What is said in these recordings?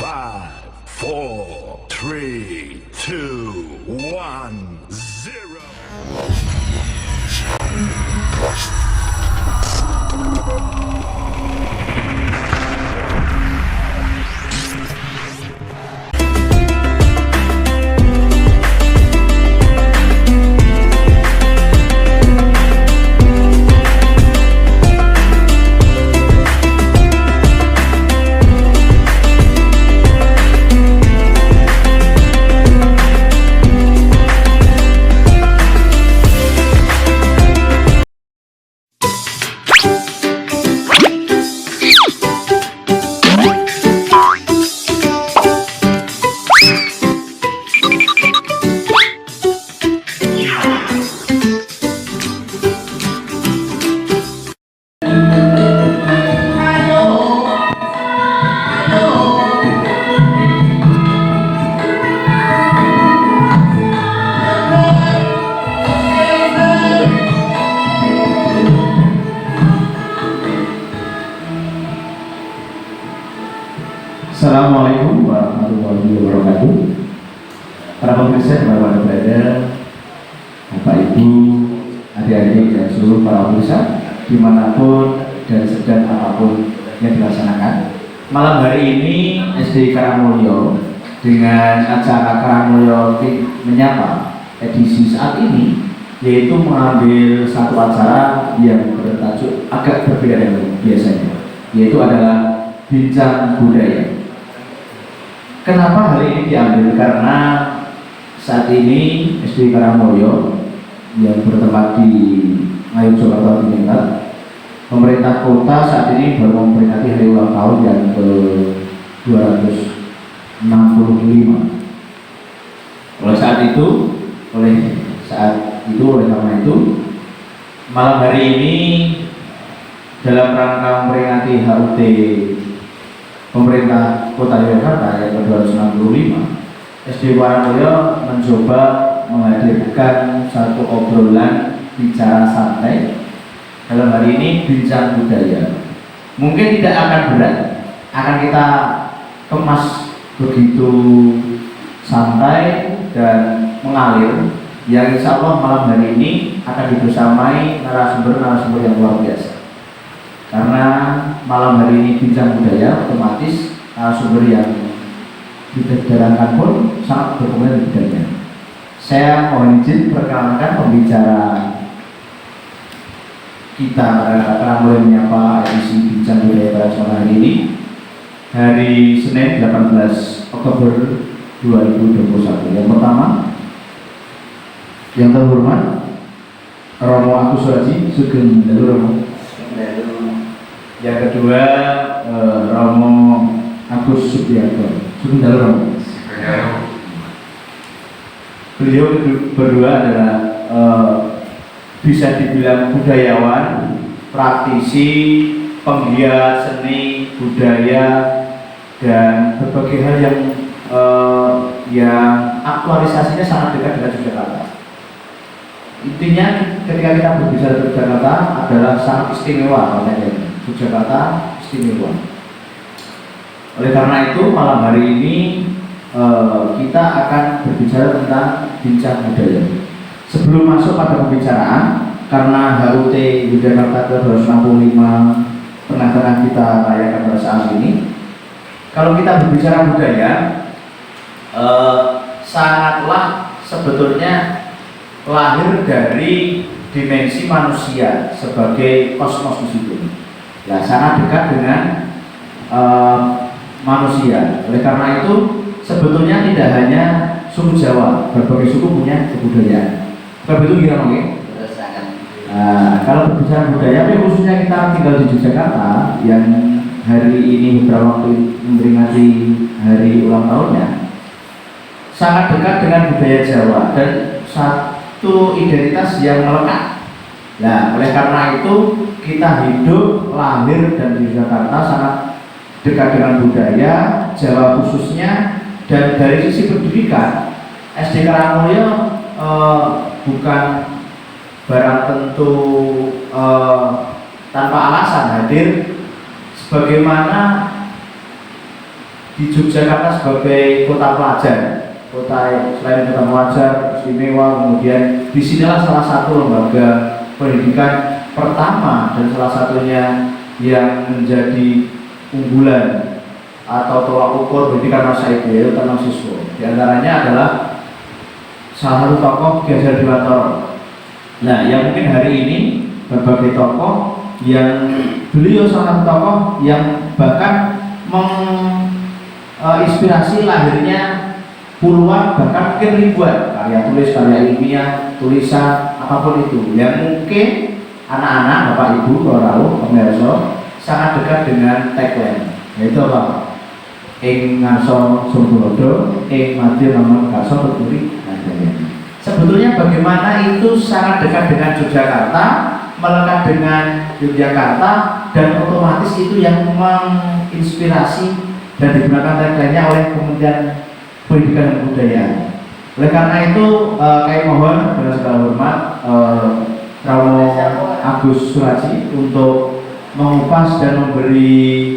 5, 4, 3, 2, 1, 0. Assalamualaikum warahmatullahi wabarakatuh. Para pemirsa yang berada, Bapak Ibu, adik-adik dan seluruh para pemirsa dimanapun dan sedang apapun yang dilaksanakan. Malam hari ini SD Karangmulyo dengan acara Karangmulyo Menyapa edisi saat ini, yaitu mengambil satu acara yang bertajuk agak berbeda dari biasanya, yaitu adalah Bincang Budaya. Kenapa hal ini diambil? Karena saat ini SD Karangmulyo yang bertempat di Ngayu, Jakarta Timur, pemerintah kota saat ini baru memperingati hari ulang tahun yang ke-265. Oleh karena itu, malam hari ini dalam rangka memperingati HUT pemerintah Kota Yogyakarta yang ke-265, SD Karangmulyo mencoba menghadirkan satu obrolan bicara santai. Dalam hari ini Bincang Budaya. Mungkin tidak akan berat, akan kita kemas begitu santai dan mengalir, yang insya Allah malam hari ini akan dibersamai narasumber-narasumber yang luar biasa. Karena malam hari ini Bincang Budaya, otomatis sumber yang dijalankan pun sangat berkomitmen di bidangnya. Saya mohon izin perkenalkan pembicara kita Karangmulyo Menyapa edisi Bincang Budaya pada sore hari ini, hari Senin 18 Oktober 2021. Yang pertama, yang terhormat Romo Agus Suradji, Sugeng Dalu Romo. Yang kedua, Romo Agus Subianto, Sugeng Dalu Romo. Beliau berdua adalah bisa dibilang budayawan, praktisi, penggiat seni budaya dan berbagai hal yang aktualisasinya sangat dekat dengan Yogyakarta. Intinya ketika kita berbicara tentang Yogyakarta adalah sangat istimewa, katanya Yogyakarta istimewa. Oleh karena itu malam hari ini kita akan berbicara tentang Bincang Budaya. Sebelum masuk pada pembicaraan, karena HUT Yogyakarta ke-265 tengah-tengah kita rayakan pada saat ini, kalau kita berbicara budaya, sangatlah sebetulnya lahir dari dimensi manusia sebagai kosmos di situ. Ya, sangat dekat dengan manusia. Oleh karena itu, sebetulnya tidak hanya suku Jawa, berbagai suku punya kebudayaan. Begitu kira oke? Kalau berbicara budaya, khususnya kita tinggal di Yogyakarta yang hari ini beberapa waktu memperingati hari ulang tahunnya, sangat dekat dengan budaya Jawa dan satu identitas yang melekat. Nah, oleh karena itu kita hidup, lahir dan di Jakarta sangat dekat dengan budaya Jawa khususnya. Dan dari sisi pendidikan, SD Karangmulyo bukan barang tentu tanpa alasan hadir sebagaimana di Yogyakarta sebagai kota pelajar, kota selain kota pelajar istimewa, kemudian disinilah salah satu lembaga pendidikan pertama dan salah satunya yang menjadi unggulan atau tolak ukur pendidikan masa itu, yaitu Tenang Siswa. Di antaranya adalah salah satu tokoh Ki Hajar Dewantara. Nah, yang mungkin hari ini berbagai tokoh yang beliau salah satu tokoh yang bahkan menginspirasi lahirnya puluhan bahkan mungkin ribuan karya tulis, karya ilmiah, tulisan apapun itu yang mungkin anak-anak, bapak ibu, kalau pemirsa sangat dekat dengan tagline, yaitu apa? Ing ngarso sumbulodo, ing mati namun karso tuturi. Sebetulnya bagaimana itu sangat dekat dengan Yogyakarta, melekat dengan Yogyakarta, dan otomatis itu yang menginspirasi dan digunakan tagline-nya oleh Kementerian Pendidikan dan Kebudayaan. Oleh karena itu, kami mohon dengan segala hormat Romo Agus Suraji untuk mengupas dan memberi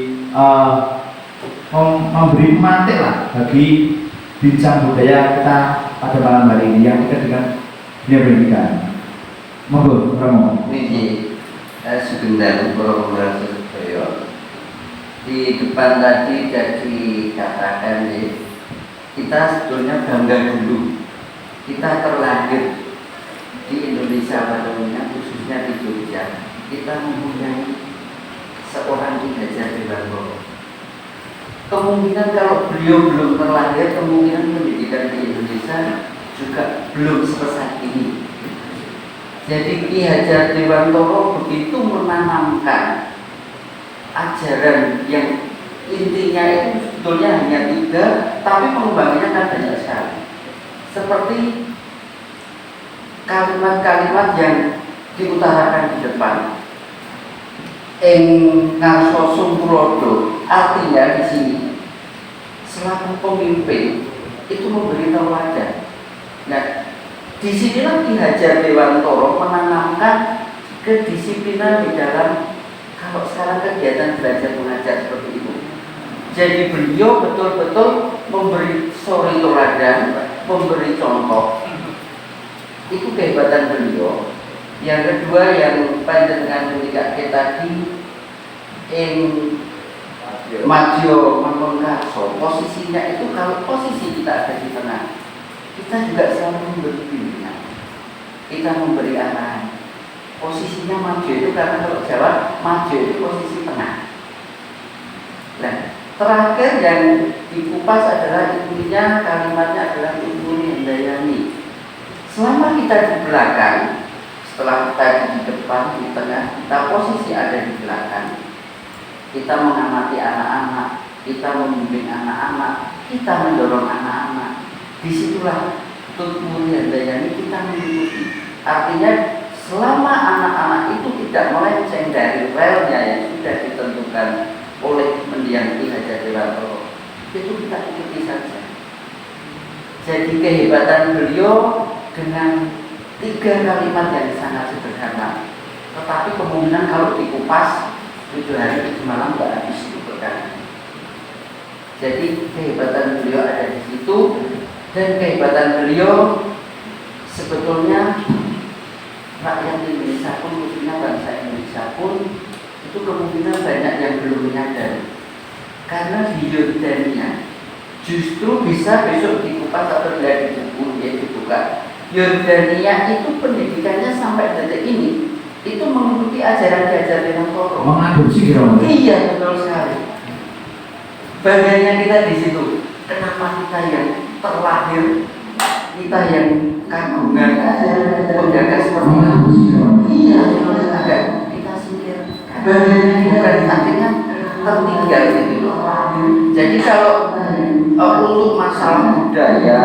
mantik lah bagi bincang budaya kita pada malam hari ini yang dekat dengan dunia pendidikan. Monggo, Romo. Ini sebentar program saya di depan tadi jadi katakan kita sebetulnya bangga dulu kita terlahir di Indonesia pada umumnya, khususnya di Jogja. Kita mempunyai seorang Ki Hajar Dewantara. Kemungkinan kalau beliau belum terlahir, kemungkinan pendidikan di Indonesia juga belum sebesar ini. Jadi Ki Hajar Dewantara begitu menanamkan ajaran yang intinya itu sebetulnya hanya 3, tapi pengembangannya kan banyak sekali. Seperti kalimat-kalimat yang diutarakan di depan. Ing ngarso sumpulodo, artinya di sini selaku pemimpin itu memberi teladan. Nah, disinilah Ki Hajar Dewantara menanamkan kedisiplinan di dalam kalau sekarang kegiatan belajar mengajar seperti itu. Jadi beliau betul-betul memberi suri teladan, memberi contoh. Itu kehebatan beliau. Yang kedua yang panjenengan ketika kita tadi ing Madyo Mangunkarso, posisinya itu kalau posisi kita ada di tengah, kita juga selalu memberi bimbingan, kita memberi arahan. Posisinya maju itu karena kalau Jawa maju itu posisi tengah. Nah, terakhir yang dikupas adalah intinya kalimatnya adalah Ibu Handayani. Selama kita di belakang, setelah kita di depan, di tengah, kita posisi ada di belakang. Kita mengamati anak-anak, kita membimbing anak-anak, kita mendorong anak-anak. Disitulah Ibu Handayani kita mengikuti. Artinya selama anak-anak itu tidak melenceng dari relnya yang sudah ditentukan oleh mendiang Ki Hajar Dewantara, itu kita ikuti saja. Jadi kehebatan beliau dengan 3 kalimat yang sangat sederhana, tetapi kemungkinan kalau dikupas 7 hari 7 malam nggak habis itu perkara. Jadi kehebatan beliau ada di situ, dan kehebatan beliau sebetulnya rakyat Indonesia pun, khususnya bangsa Indonesia pun, itu kemungkinan banyak yang belum menyadari. Karena di Yordania justru bisa besok dikupas atau dilihat di buku, ya dibuka. Yordania itu pendidikannya sampai detik ini itu mengikuti ajaran Ki Hajar Dewantara. Mengadopsi kira. Iya, betul sekali. Bagiannya kita di situ. Kenapa kita yang terlahir, kita yang kagungan penggagas seperti itu? Iya, agak kita singkirkan. Bukan artinya tertinggal gitu. Jadi kalau untuk masalah budaya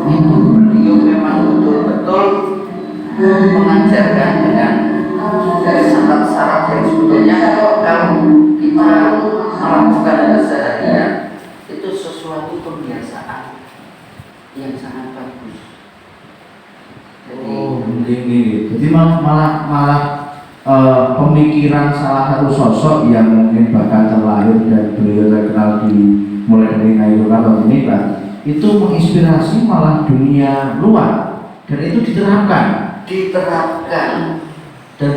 itu beliau memang betul-betul mengajarkan dengan syarat-syarat yang sebetulnya kalau kita melakukan keseharian itu sesuatu kebiasaan yang sangat bagus. Jadi, ini. Jadi malah pemikiran salah satu sosok yang mungkin bahkan terlahir dan beliau terkenal di mulai dari Ngayu Kartini ini Pak, itu menginspirasi malah dunia luar dan itu diterapkan dan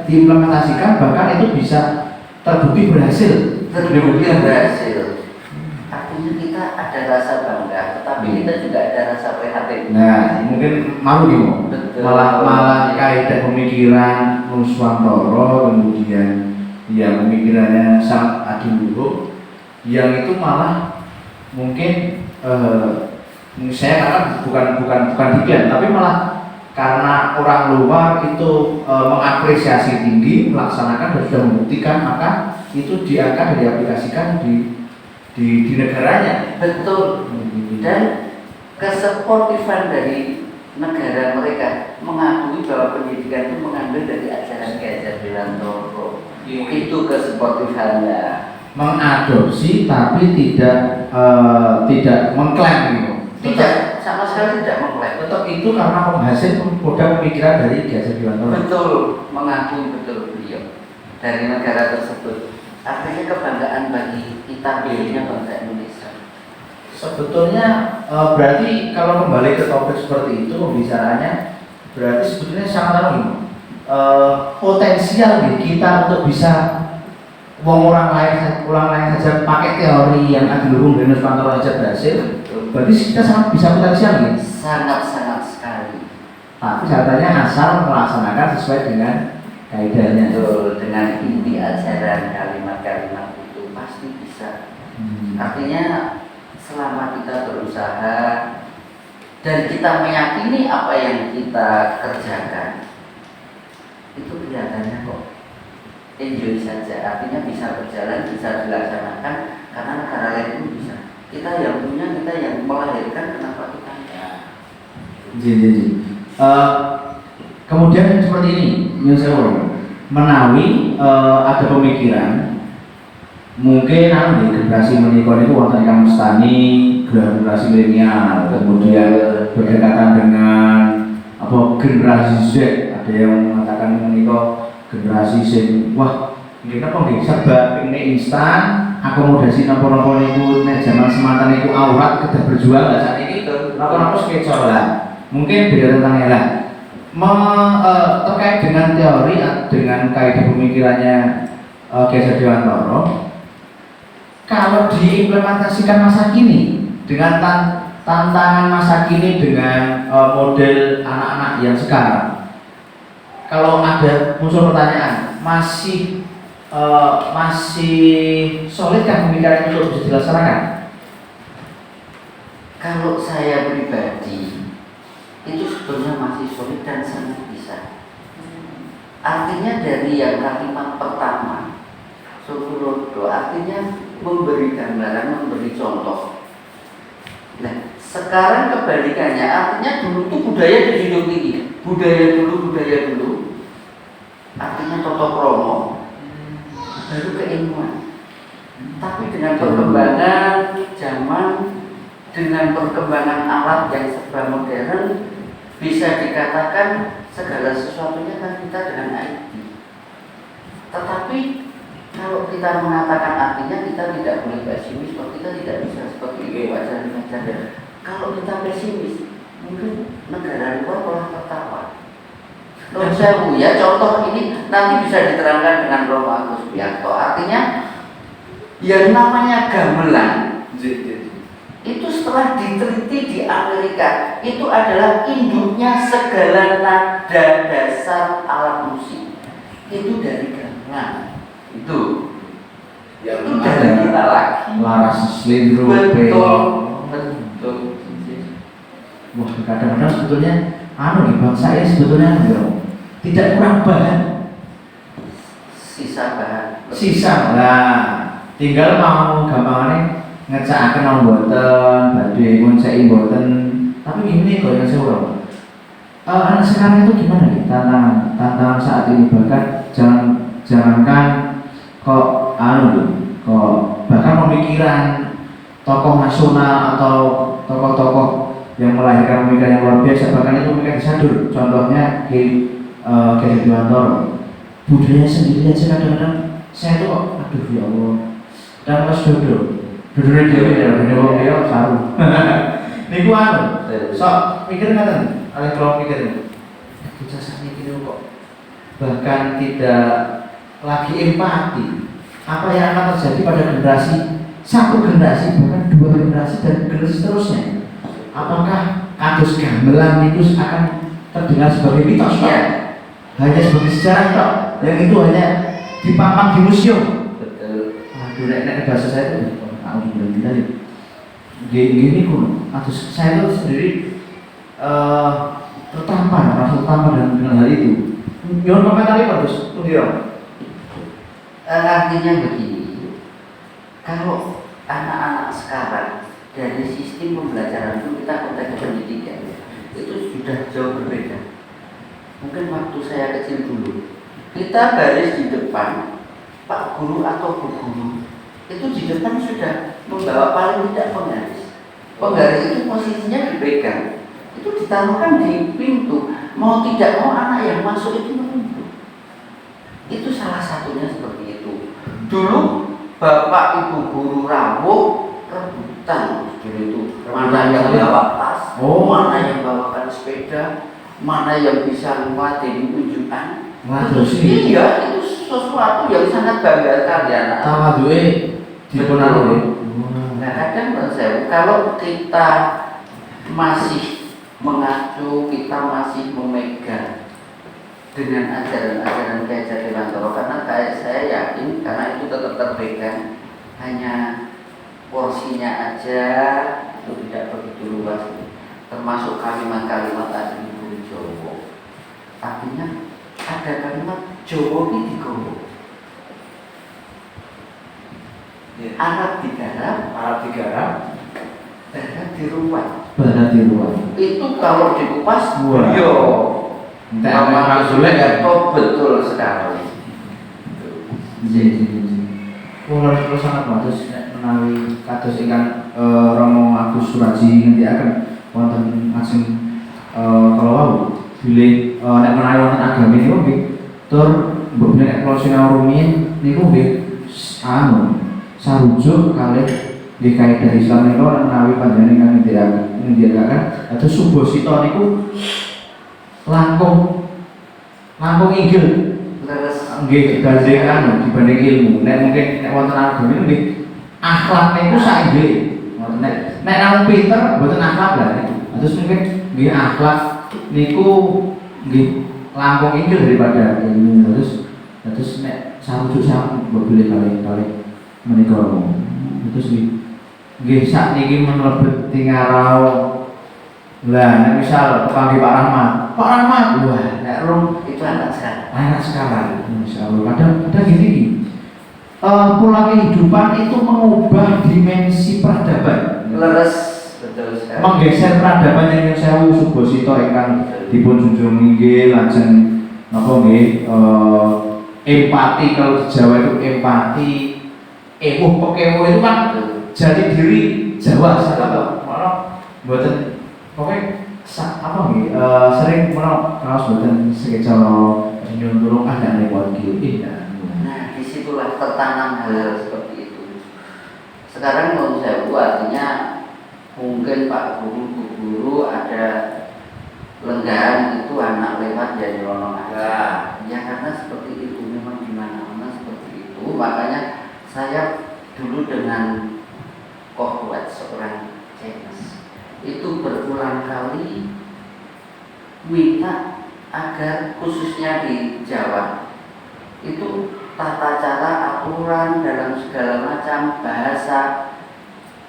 diimplementasikan bahkan itu bisa terbukti berhasil. Artinya kita ada rasa bangga, tetapi kita juga ada rasa prihatin. Nah, mungkin malu nih, malah kaidah pemikiran Nuswantoro, kemudian ya pemikirannya Sang Adiluhung, yang itu malah mungkin saya katakan bukan demikian, tapi malah karena orang luar itu mengapresiasi tinggi, melaksanakan dan sudah membuktikan, maka itu diangkat dan diaplikasikan di negaranya. Betul. Dan kesportifan dari negara mereka mengakui bahwa pendidikan itu mengambil dari ajaran Ki Hajar Dewantoro. Itu kesportifannya. Mengadopsi tapi tidak mengklaim gitu. Tidak, sama sekali tidak mengklaim. Tetap itu karena penghasil produk pemikiran dari Ki Hajar Dewantoro. Betul, mengakui betul beliau dari negara tersebut. Artinya kebanggaan bagi kita, khususnya bangsa Indonesia. Sebetulnya berarti kalau kembali ke topik seperti itu pembicaraannya, berarti sebetulnya sangat potensial nih kita untuk bisa orang lain saja pakai teori yang Adiluhung dan Nuswantoro saja berhasil. Berarti kita sangat bisa potensial nih. Sangat sekali. Tapi syaratnya asal melaksanakan sesuai dengan kaidahnya. Betul, dengan inti ajaran kalimat-kalimat itu pasti bisa. Artinya selama kita berusaha dan kita meyakini apa yang kita kerjakan, itu kelihatannya kok enjoy saja. Artinya bisa berjalan, bisa dilaksanakan karena negara lain itu bisa. Kita yang punya, kita yang melahirkan, kenapa kita enggak? Kemudian seperti ini, menawi ada pemikiran mungkin di generasi menikah itu wonten ingkang mestani generasi milenial, kemudian berdekatan dengan generasi Z, ada yang mengatakan menikah generasi sing wah ini apa nggih serba ini instan, akomodasi napa-napa niku nek zaman semanten niku aurat kedah berjuang lah sakniki napa-napa sketsa lah. Mungkin beda tentang lah. Terkait dengan teori dengan kaidah pemikirannya Ki Hajar Dewantoro, kalau diimplementasikan masa kini dengan tantangan masa kini dengan model anak-anak yang sekarang, kalau ada muncul pertanyaan masih solid kan pemikiran itu bisa dilaksanakan? Kalau saya pribadi itu sebetulnya masih solid dan sangat bisa. Artinya dari yang kalimat pertama Sukurodo, artinya memberi gambaran, memberi contoh. Nah, sekarang kebalikannya, artinya dulu itu budaya dijunjung tinggi, budaya dulu, artinya toto kromo, baru keilmuan. Tapi dengan perkembangan zaman, dengan perkembangan alat yang serba modern, bisa dikatakan segala sesuatunya kan kita dengan IT. Tetapi kalau kita mengatakan artinya kita tidak boleh pesimis, kalau kita tidak bisa seperti itu wajar. Kalau kita pesimis, mungkin negara luar malah tertawa. Kalau saya ya contoh ini nanti bisa diterangkan dengan Romo Agus Biakto. Artinya yang namanya gamelan itu setelah diteliti di Amerika, itu adalah induknya segala nada dasar alat musik. Itu dari gamelan. Itu yang dari kita lagi. Laras selindro. Betul. Wah, kadang-kadang sebetulnya nih bangsa ini sebetulnya tidak kurang bahan. Sisa. Nah, tinggal mau gampangannya ngecakaken mboten, badhe ngonceki mboten. Tapi ini kok yang saya anak sekarang itu gimana nih tantangan saat ini, bahkan jangankan kok bahkan pemikiran tokoh nasional atau tokoh-tokoh yang melahirkan pemikiran yang luar biasa, bahkan itu pemikiran disadur. Contohnya Kiai Dewantoro, budaya sendiri aja kadang-kadang saya tuh kok, aduh ya Allah, dan mas dodo dewe ya, dodo dia saru. Niku anu, sok mikir ngaten, alih kalau mikir, kita saat ini kok bahkan tidak lagi empati. Apa yang akan terjadi pada generasi satu generasi bahkan dua generasi dan generasi seterusnya? Apakah kados gamelan itu akan terdengar sebagai mitos? Ya. Hanya sebagai sejarah toh, yang itu hanya dipampang di museum. Betul. Aduh, nek bahasa saya itu, aku bilang tadi, gini pun, atau saya itu sendiri tertampar, merasa tertampar dengan hal itu. Yon komentari bagus, Tudiro. Artinya begini, kalau anak-anak sekarang dari sistem pembelajaran itu kita konteks pendidikan itu sudah jauh berbeda. Mungkin waktu saya kecil dulu, kita baris di depan, Pak Guru atau Bu Guru itu di depan sudah membawa paling tidak penggaris. Penggaris itu posisinya dipegang, itu ditaruhkan di pintu. Mau tidak mau anak yang masuk itu menunggu. Itu salah satunya seperti itu. Dulu Bapak Ibu Guru rawuh rebutan dulu itu. Mana yang bawa tas, mana yang bawakan sepeda, mana yang bisa nguatin unjukan. Iya, itu sesuatu yang sangat bangga sekali anak. Tawaduke dipunanu. Nah, kadang saya kalau kita masih mengacu, kita masih memegang dengan ajaran-ajaran Kiai Dewantoro, karena saya yakin karena itu tetap terpegang, hanya porsinya aja itu tidak begitu luas, termasuk kalimat-kalimat asli guru Jawa. Artinya ada kalimat Jawa ini digowo, Arab digarap, barat diruat. Itu kalau dikupas, yo, nama sulit betul sekali. Kalau sangat bagus menawi kados ingkang Romo Agus Suraji nanti akan wonten asing kalau wau bilih nek menawi wonten agami niku nggih tur mbok nek kula sinau rumiyin niku nggih anu sarujuk kalih nggih kaidah Islam niku menawi panjenengan ngendikaken atau subosito niku langkung inggil nggih dibanding ilmu. Nek mungkin nek wonten agami nggih akhlak niku sainggil. Nek namung pinter mboten akhlak lah. Terus mungkin nggih akhlak niku nggih langkung inggil daripada ilmu. Terus nek sarujuk sak boleh kali menika. Terus nggih sakniki menlebet tingarau. Lah nek misal panggil Pak Rahmat, wah nek rum itu anak sekarang. Insyaallah. Kadang gini. Pola kehidupan itu mengubah dimensi peradaban. Leres, betul sekali. Menggeser peradaban yang sewu subosito ingkang dipun junjung inggih lajeng napa nggih empati. Kalau di Jawa itu empati, pekewo itu kan jati diri Jawa sangat malah mboten pokoknya apa nggih sering menawa kaos mboten sekecara nyuwun tulung ada lewat iki. Nah, disitulah tertanam hal seperti itu. Sekarang menurut saya artinya mungkin Pak Guru, Bu Guru ada lenggahan itu anak lewat jadi rono aja. Ya karena seperti itu memang di mana-mana seperti itu. Makanya saya dulu dengan Kohwat seorang Chinese itu berulang kali minta agar khususnya di Jawa itu tata cara aturan dalam segala macam bahasa,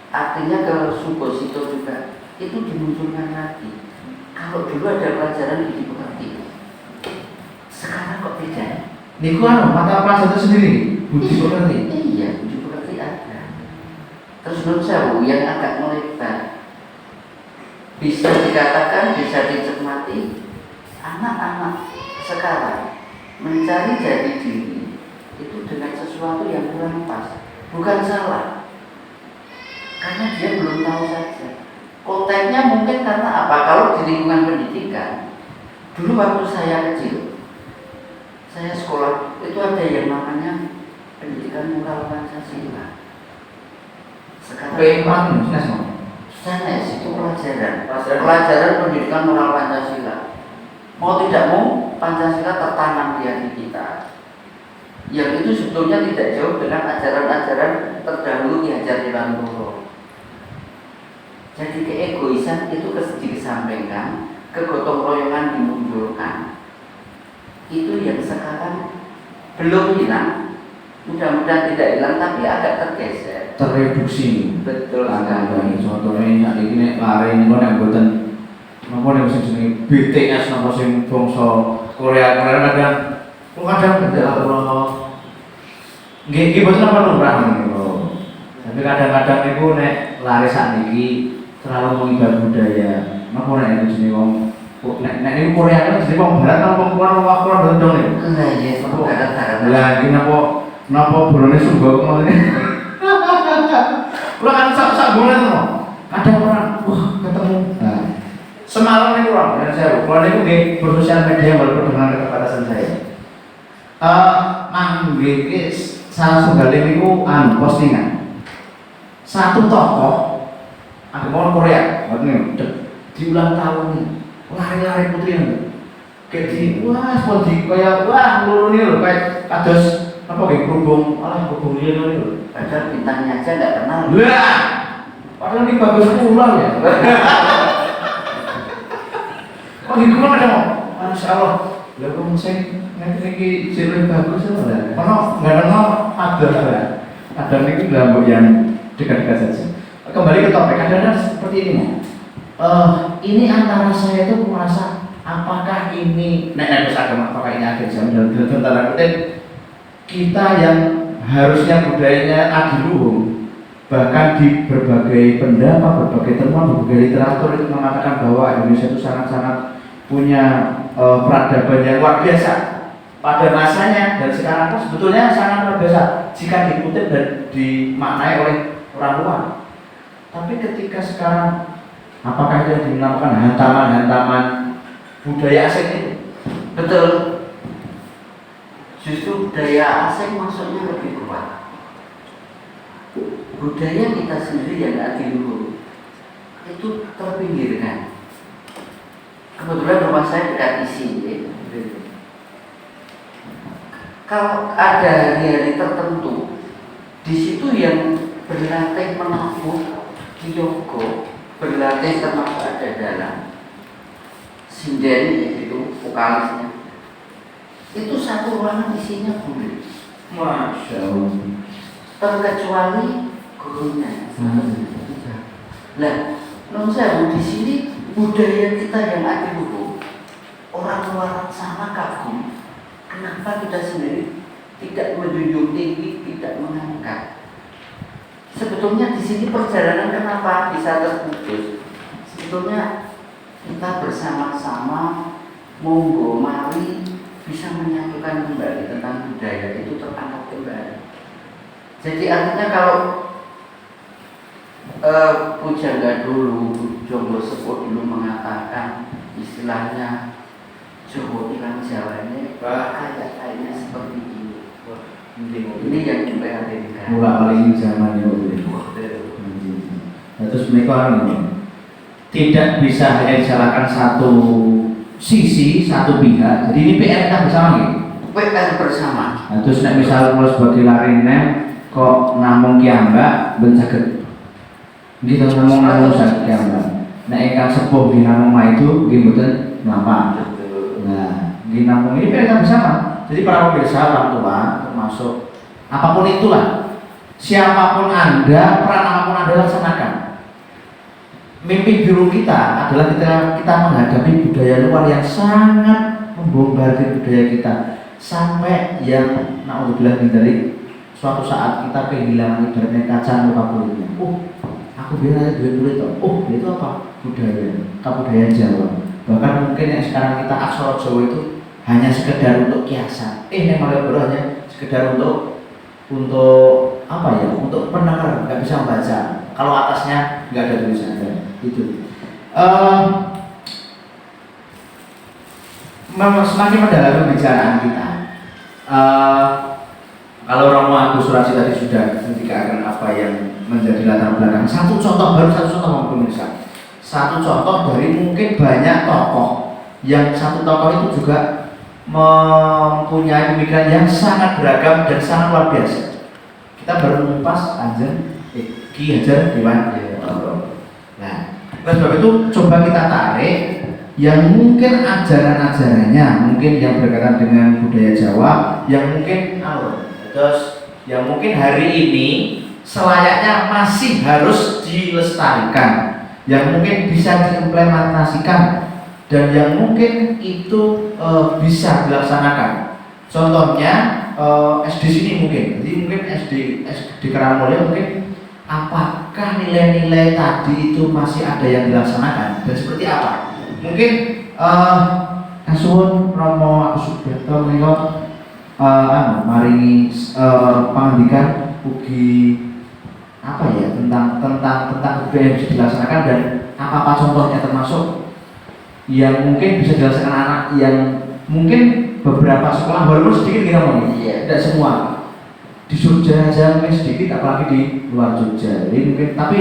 artinya ke subosito juga itu dimunculkan lagi. Kalau dulu ada pelajaran di pekerti, sekarang kok beda? Niku mata pelajaran sendiri budi pekerti. Iya, budi pekerti ada. Terus menurut saya yang agak melebar, bisa dikatakan, bisa dicermati anak-anak sekarang mencari jati diri itu dengan sesuatu yang kurang pas, bukan salah, karena dia belum tahu saja. Konteksnya mungkin karena apa? Kalau di lingkungan pendidikan, dulu waktu saya kecil, Saya sekolah itu ada yang namanya pendidikan moral Pancasila. Sekarang sanes itu pelajaran pendidikan moral Pancasila. Mau tidak mau Pancasila tertanam di hati kita. Yang itu sebetulnya tidak jauh dengan ajaran-ajaran terdahulu Ki Hajar Dewantara. Jadi keegoisan itu dikesampingkan, kegotong royongan dimunculkan. Itu yang sekarang belum hilang, mudah-mudahan tidak hilang tapi agak tergeser, terreduksi. Betul sekali. Contohnya ini lari ini kok nek mboten napa nek sing jenenge BTS napa sing bangsa Korea kadang nggih mboten apa lumrah niku. Tapi kadang-kadang niku nek lari sakniki terlalu mengibar budaya. Napa nek jenenge wong nek niku Korea kan jenenge wong barat apa wong kurang dodong niku. Lah iya, wong barat. Lah iki napa burone sungguh ngono. Kula kan sak-sabulan to. Kadang orang wah ketemu. Nah, semalam niku orang saya kula niku nggih bersosial media walaupun dengan keterbatasan saya. Nggih salah setunggal niku postingan. Satu tokoh agama Korea, di ulang tahun nih, lari-lari putri nih. Kayak di wah seperti kayak wah lulu nih loh kayak kados apa kayak kerudung liya nih. Padahal bintangnya aja nggak kenal. Lah, padahal ini bagus pulang ya. Oh gitu kan ada, Masya Allah. Lah kok musik nanti jadi bagus lah. Kalau nggak ada nih gambut yang dekat-dekat saja. Kembali ke topik, kadang-kadang seperti ini. Ini antara saya itu merasa apakah ini nenek agama, apakah ini agama dalam tanda kutip kita yang harusnya budayanya adiluhung, bahkan di berbagai pendapat, berbagai temuan, berbagai literatur itu mengatakan bahwa Indonesia itu sangat-sangat punya peradaban yang luar biasa pada masanya dan sekarang pun sebetulnya sangat luar biasa jika dikutip dan dimaknai oleh orang luar. Tapi ketika sekarang apakah yang dinamakan hantaman-hantaman budaya asing itu? Betul. Justru budaya asing maksudnya lebih kuat. Budaya kita sendiri yang adiluhung itu terpinggirkan. Kebetulan rumah saya dekat isi. Kalau ada hari-hari tertentu, di situ yang berlatih menabuh Kiyoko, berlatih termasuk ada dalam sinden itu vokalisnya. Itu satu ruangan isinya bule. Masya Allah. Terkecuali gurunya. Lah, non saya di sini budaya kita yang adiluhung, orang luar sana kagum. Kenapa kita sendiri tidak menjunjung tinggi, tidak mengangkat? Sebetulnya di sini perjalanan kenapa bisa terputus? Sebetulnya kita bersama-sama monggo mari bisa menyatukan kembali tentang budaya itu terangkat kembali. Jadi artinya kalau Pujangga dulu, Jonggo Sepuh dulu mengatakan istilahnya Jawa Ilang Jawa ini kayaknya seperti ini. Ini yang diperhatikan. Mulai paling zaman itu. Nah, terus mereka tidak bisa hanya disalahkan satu sisi, satu pihak. Jadi ini PR kan bersama gitu. PR bersama. Nah, terus misalnya kalau sebagai larinya kok namung kiambak bencaget. Kita ngomong sakit kiambak. Nah, ingkang sepuh di namung itu gimana melampah. Nah, di namung ini PR bersama. Jadi para pemirsa, orang tua termasuk apapun itulah, siapapun Anda, peran apapun Anda laksanakan. Mimpi biru kita adalah kita menghadapi budaya luar yang sangat membombardir budaya kita sampai yang naudzubillah dari suatu saat kita kehilangan ibaratnya kaca lupa kulitnya. Aku bilang dua kulit itu apa? Budaya, kebudayaan Jawa. Bahkan mungkin yang sekarang kita aksara Jawa itu hanya sekedar untuk kiasan. Memang hanya sekedar untuk apa ya? Untuk pendengar nggak bisa membaca. Kalau atasnya nggak ada tulisannya itu. Semakin mendalami pembicaraan kita. Kalau Romo Agus Surasi tadi sudah menceritakan apa yang menjadi latar belakang. Satu contoh pemirsa. Satu contoh dari mungkin banyak tokoh yang satu tokoh itu juga mempunyai pemikiran yang sangat beragam dan sangat luar biasa. Kita baru mengupas Ki Hajar Dewantoro. Nah, oleh sebab itu coba kita tarik yang mungkin ajaran-ajarannya, mungkin yang berkaitan dengan budaya Jawa, yang mungkin terus yang mungkin hari ini selayaknya masih harus dilestarikan, yang mungkin bisa diimplementasikan, dan yang mungkin itu bisa dilaksanakan. Contohnya SD sini mungkin SD Karamulya mungkin apakah nilai-nilai tadi itu masih ada yang dilaksanakan dan seperti apa? Mungkin Asuhun Romo Agus Subiarto menika maringi pangandikan ugi apa ya tentang budaya yang bisa dilaksanakan dan apa contohnya, termasuk yang mungkin bisa dirasakan anak yang mungkin beberapa sekolah walaupun sedikit kita mau tidak semua di Jogja aja mungkin sedikit, apalagi di luar Jogja. Jadi mungkin tapi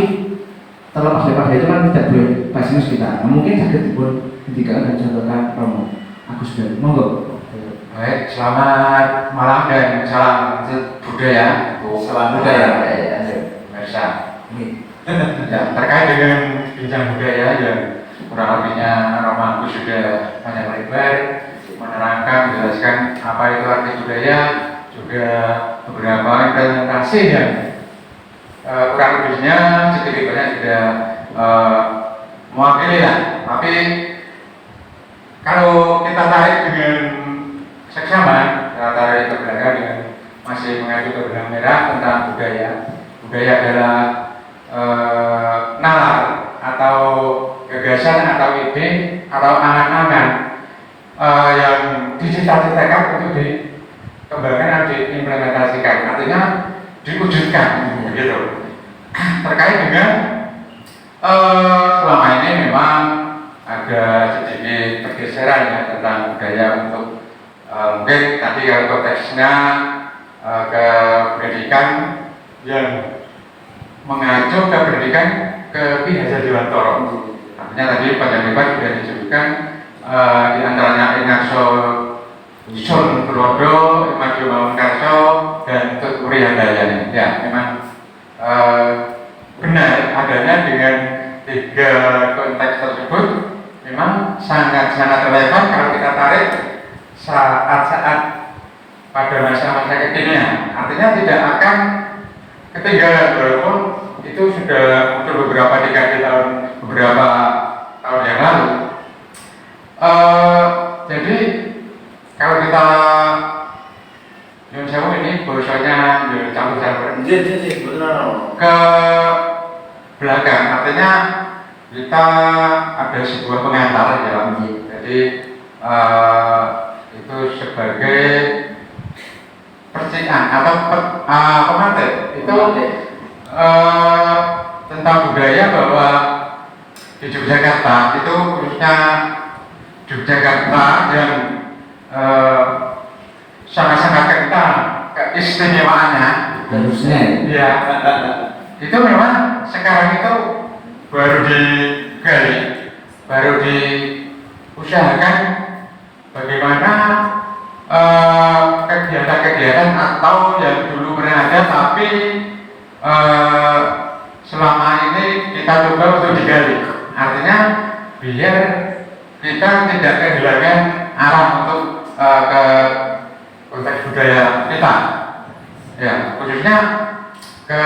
terlepas daripada itu kan tidak boleh pesimis kita. Mungkin sakit pun ketika dan contohkan Romo Agus Subiarto. Monggo. Baik, selamat malam dan salam budaya. Salam budaya. Pemirsa. Ya, terkait dengan bincang budaya yang kurang lebihnya Romo Agus sudah banyak lebar menerangkan, menjelaskan apa itu arti budaya, juga beberapa implementasi yang kurang lebihnya sedikit banyak sudah mewakili lah. Tapi kalau kita tarik dengan seksama, kita tarik ke belakang dengan masih mengacu ke benang merah tentang budaya. Budaya adalah nalar atau gagasan atau ide atau angan-angan yang dicita-citakan untuk dikembangkan dan diimplementasikan, artinya diwujudkan gitu. Terkait dengan selama ini memang ada sedikit pergeseran ya tentang budaya untuk mungkin tadi kalau konteksnya ke pendidikan yang mengacu ke pendidikan ke Ki Hajar Dewantoro. Artinya tadi panjang lebar sudah disebutkan di antaranya Inarso Sun Brodo, Imadio Mangunkarso, dan Tuturi Handayani. Ya, memang benar adanya dengan tiga konteks tersebut memang sangat-sangat relevan kalau kita tarik saat-saat pada masa-masa kekinian. Artinya tidak akan ketinggalan walaupun itu sudah muncul beberapa beberapa tahun yang lalu. Jadi kalau kita yang jauh ini bahasanya campur-campur ke belakang, artinya kita ada sebuah pengantar ya. Jadi itu sebagai percikan atau pemantik itu tentang budaya bahwa di Yogyakarta itu khususnya Yogyakarta yang sangat-sangat kental keistimewaannya harusnya ya itu memang sekarang itu baru digali, baru diusahakan bagaimana kegiatan-kegiatan atau yang dulu pernah ada tapi selama ini kita coba untuk digali, artinya biar kita tidak kehilangan arah untuk ke konteks budaya kita ya, khususnya ke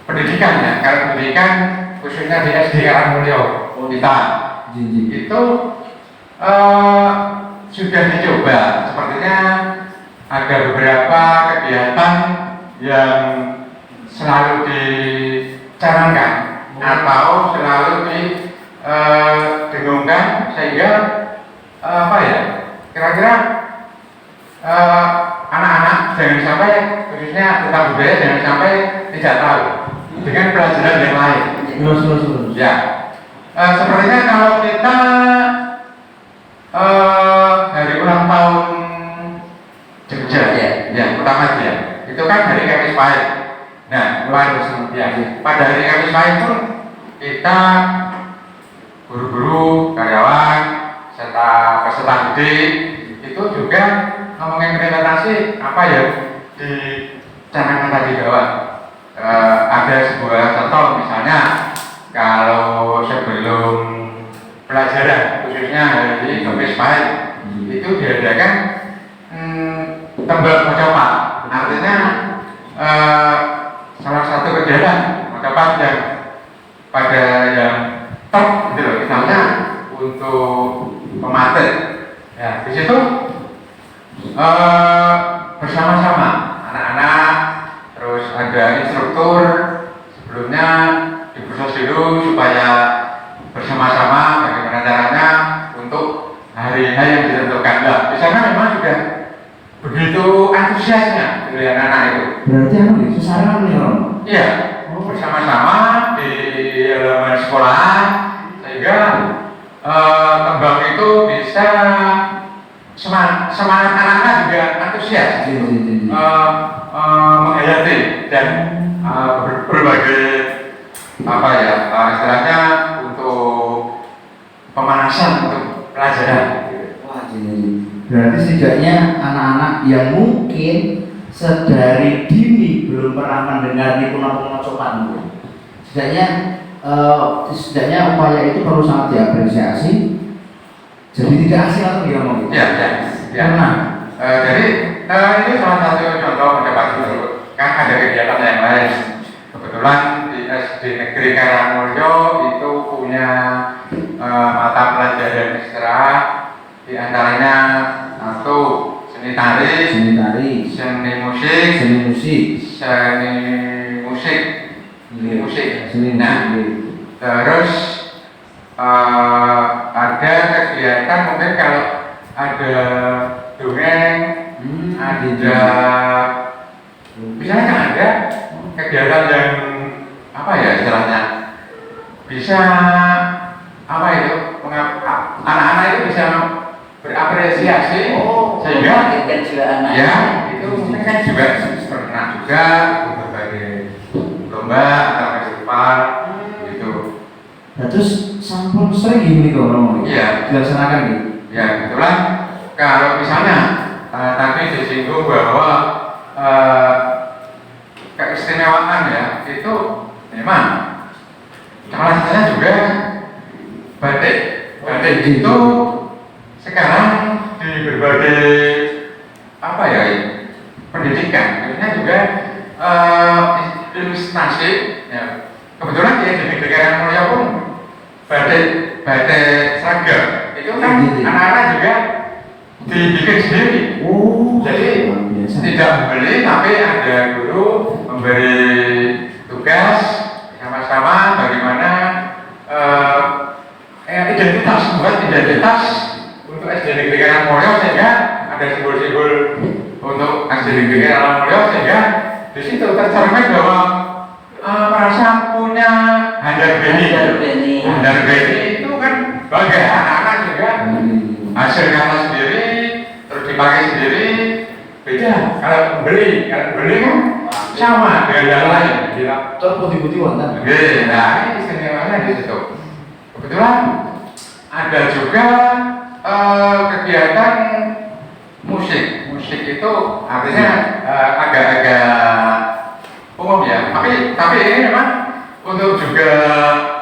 pendidikan ya. Kalau pendidikan khususnya di SD Karamulya kita itu sudah dicoba, sepertinya ada beberapa kegiatan yang selalu dicanangkan atau selalu didengungkan sehingga apa ya, kira-kira anak-anak jangan sampai, khususnya tentang budaya jangan sampai tidak tahu dengan pelajaran yang lain. Ya, sepertinya kalau kita hari ulang tahun kerja ya utama dia itu kan hari Kamis Pahit. Nah pada hari Kamis Pahit pun kita guru-guru, karyawan, serta peserta didik itu juga mengimplementasi apa ya dicanangkan tadi bahwa ada sebuah contoh misalnya kalau sebelum pelajaran khususnya hari Kamis Pahit itu diadakan tembak mocopat, artinya salah satu kegiatan mocopat yang pada yang top gitu loh, misalnya untuk pemateri ya di situ bersama-sama anak-anak terus ada instruktur sebelumnya diproses dulu supaya bersama-sama bagaimana caranya untuk hari-hari yang ditentukan. Nah, di sana memang sudah begitu antusiasnya dari anak-anak itu. Berarti anu nih, sesaran nih Om. Iya, bersama-sama di halaman sekolah sehingga tembang itu bisa semangat anak-anak juga antusias menghayati dan berbagai apa ya istilahnya untuk pemanasan untuk pelajaran. Wah, berarti setidaknya anak-anak yang mungkin sedari dini belum pernah mendengar nikuna copan, setidaknya upaya itu perlu sangat diapresiasi. Jadi tidak asing atau gimana? Ya. Jadi ini salah satu contoh pendapat dulu. Kan ada kegiatan yang lain. Kebetulan di SD Negeri Karangmulyo itu punya mata pelajaran ekstra, di antaranya satu seni tari, seni musik. Nah, terus ada kegiatan mungkin kalau ada dongeng, ada misalnya kan ada kegiatan yang apa ya istilahnya bisa apa itu anak-anak itu bisa berapresiasi sehingga ya itu mungkin kan juga pernah juga berbagai lomba atau festival gitu. Nah, terus sampun sering gini kok ngomong. Iya, dilaksanakan gitu. Ya kebetulan kalau misalnya tadi disinggung bahwa keistimewaan ya itu memang salah satunya juga batik itu sekarang di berbagai apa ya pendidikan akhirnya juga ilustrasi ya. Kebetulan di Negeri Karangmulyo pun batik seragam itu kan anak-anak juga dibikin sendiri. Jadi tidak membeli tapi ada guru memberi tugas sama-sama bagaimana membuat identitas untuk SD Negeri Karangmulyo sehingga ada simbol-simbol untuk SD Negeri Karangmulyo sehingga di situ tercermin bahwa merasa punya handar beni itu kan bangga anak-anak juga hasil karya sendiri terus dipakai sendiri beda kalau beli kan sama dengan yang lain putih-putih wonten. Nah ini istimewanya di situ. Kebetulan ada juga kegiatan musik itu artinya agak-agak umum ya, tapi ini memang untuk juga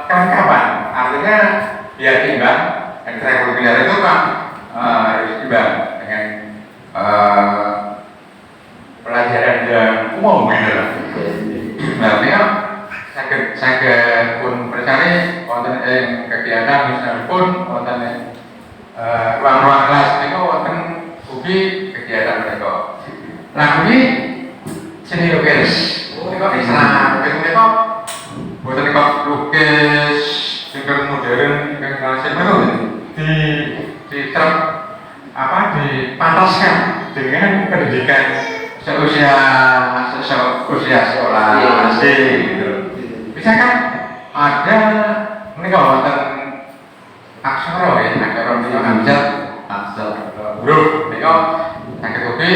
kawan-kawan, artinya biar imbang dan ekstrakurikuler itu kan harus imbang dengan pelajaran yang umum gitu. Nah, ini saya pun percaya wonten kegiatan misalnya pun wonten ruang-ruang kelas itu wonten ugi kegiatan mereka. Nah, ini seni lukis. Kok Islam, mereka buatan kok lukis, tingkat modern, tingkat klasik itu dipantaskan dengan pendidikan seusia sekolah SD gitu. Bisa kan ada ini kalau wonten aksara ya, aksara huruf, mereka sakit ugi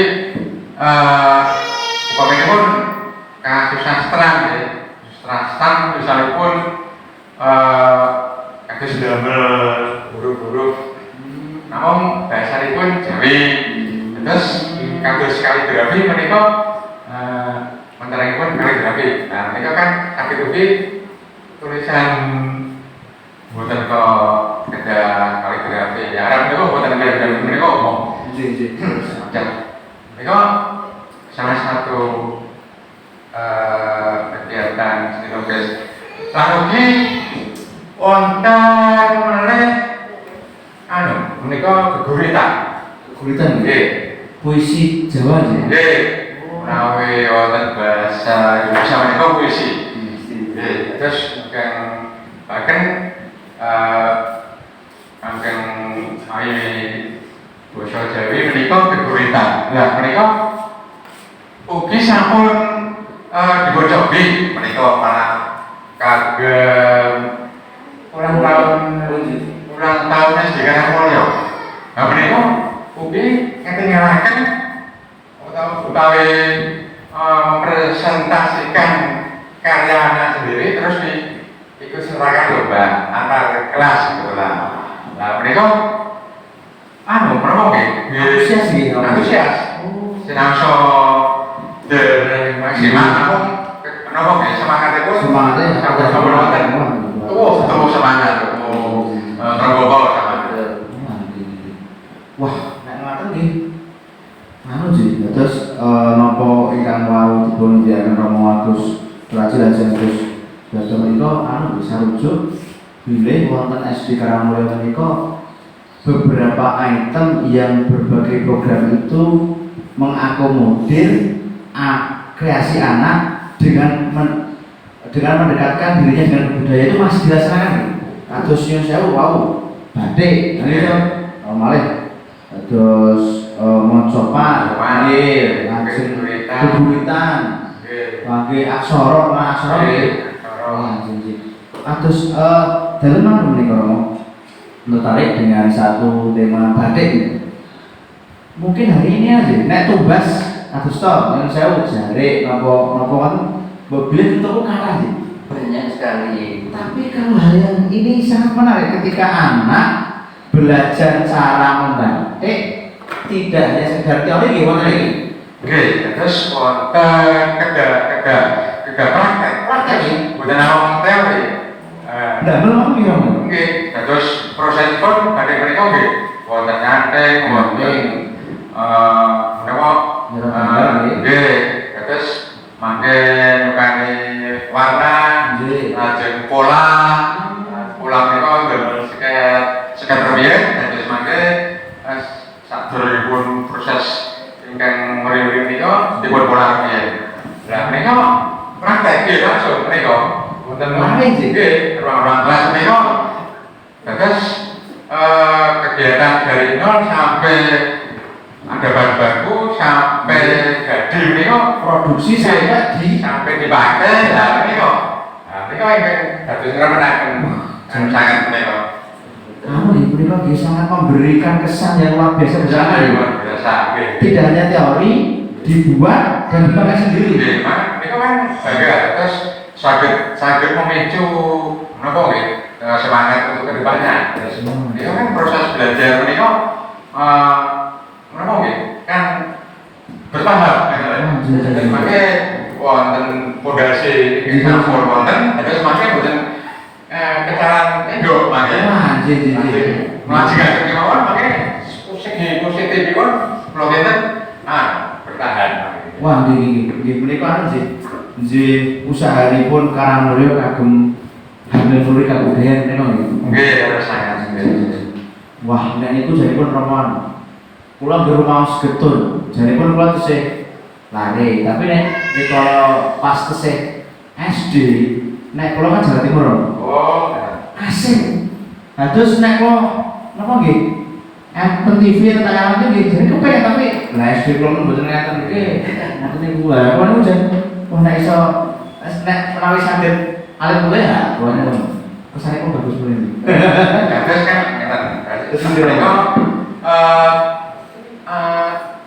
upamanya pun kasus sastra ya, sastra misalnya pun kasus damel huruf-huruf namun dasarnya pun Jawi terus kasus kaligrafi mereka menterangnya pun kaligrafi nah mereka kan kaligrafi tulisan buatan kok ada kaligrafi ya Arab itu buatan kaligrafi mereka ngomong mereka salah satu kegiatan seni lukis lalu wonten meneh menika geguritan nggih. Puisi Jawa nggih. Nggih. Menawi wonten bahasa Indonesia menika puisi. Nggih. Terus bahkan angken ayi basa Jawi menika geguritan. Lah menika ugi sampun dibocoki menika para kagem ulang tahun SD Karangmulya. Nah menika ugi ngetingalaken utawi mempresentasikan karya anak sendiri terus ikut sertakan lomba antar kelas gitu lah. Nah menika menapa nggih? Antusias. Sinangsa dereng maksimal namun menapa nggih semangatipun sampun wonten. Tuh semangat. Tergopo sama. Wah, nek ngoten nggih. Terus napa ingkang wau dipun diaken Romo Agus Praji lajeng terus dados menika bisa rujuk bilih wonten SD Karangmulya menika beberapa item yang berbagai program itu mengakomodir kreasi anak dengan mendekatkan dirinya dengan budaya itu masih dilaksanakan. Kados nyuwun sewu wau batik itu malih terus mocopat nggih langsung geguritan nggih aksara kados dalu nang menika Romo tertarik dengan satu tema batik mungkin hari ini aja nek tumbas kados to nyuwun sewu jare napa mobil untuk kalah sih banyak sekali. Tapi kalau hal yang ini sangat menarik ketika anak belajar cara membatik tidak hanya sekedar teori gimana ini? Oke, terus praktek ini bukan orang teori. Tidak belum gimana? Oke, terus proses pun pada mereka oke, wonten nyantek, wonten oke, terus makin nyukani warna, lajeng pola mereka sekat terbiak, terus makin saat 2000 proses ingkang meri-meri mereka dibuat pola terbiak. Nah mereka praktek langsung mereka, wonten ruang-ruang kelas mereka, terus kegiatan dari nol sampai ada bahan baku sampai jadi mereka Produksi sampai dipakai ya mereka yang harus menakan sangat mereka mereka sangat memberikan kesan yang luar biasa tidak hanya teori dibuat dan dipakai sendiri mereka kan bangga terus sakit memicu semangat untuk kedepannya itu kan proses belajar mereka kan bertahap makanya wonten pondasi sampun wonten terus makanya boten kecaran endok makanya melajikan kemauan makanya segi positif pun kalau kita bertahan wah di menika sih usahanipun Karangmulya kagem hamil nuri kabudayan menika nggih harus sangat wah nek niku jaripun Romo kula nggih rumaos getun jaripun kula tesih lari tapi nek kalau pas tesih SD nek kula kan Jawa Timur asing terus nek kula napa nggih TV tayangan nggih jadi kepengen tapi lah SD kula mboten ngeten nggih ngoten niku lha kula niku jan nek iso nek menawi saged alit mulai ya kula niku kesane kok bagus mulai terus kan ngeten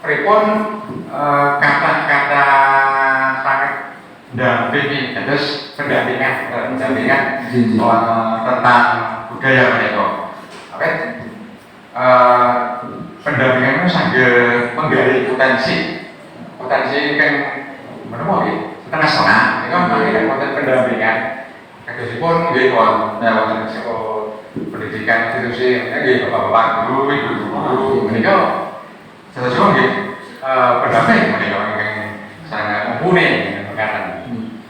pripun kan tentang budaya mereka. Oke, pendampingan itu sambil menggali potensi kan menemu ya setengah-setengah. Ini kan mengenai konten pendampingan. Kadosipun nggih wonten pendidikan institusi, nggih bapak-bapak guru, ibu-ibu menika sedaya nggih pendamping menika ingkang sangat mumpuni mekaten.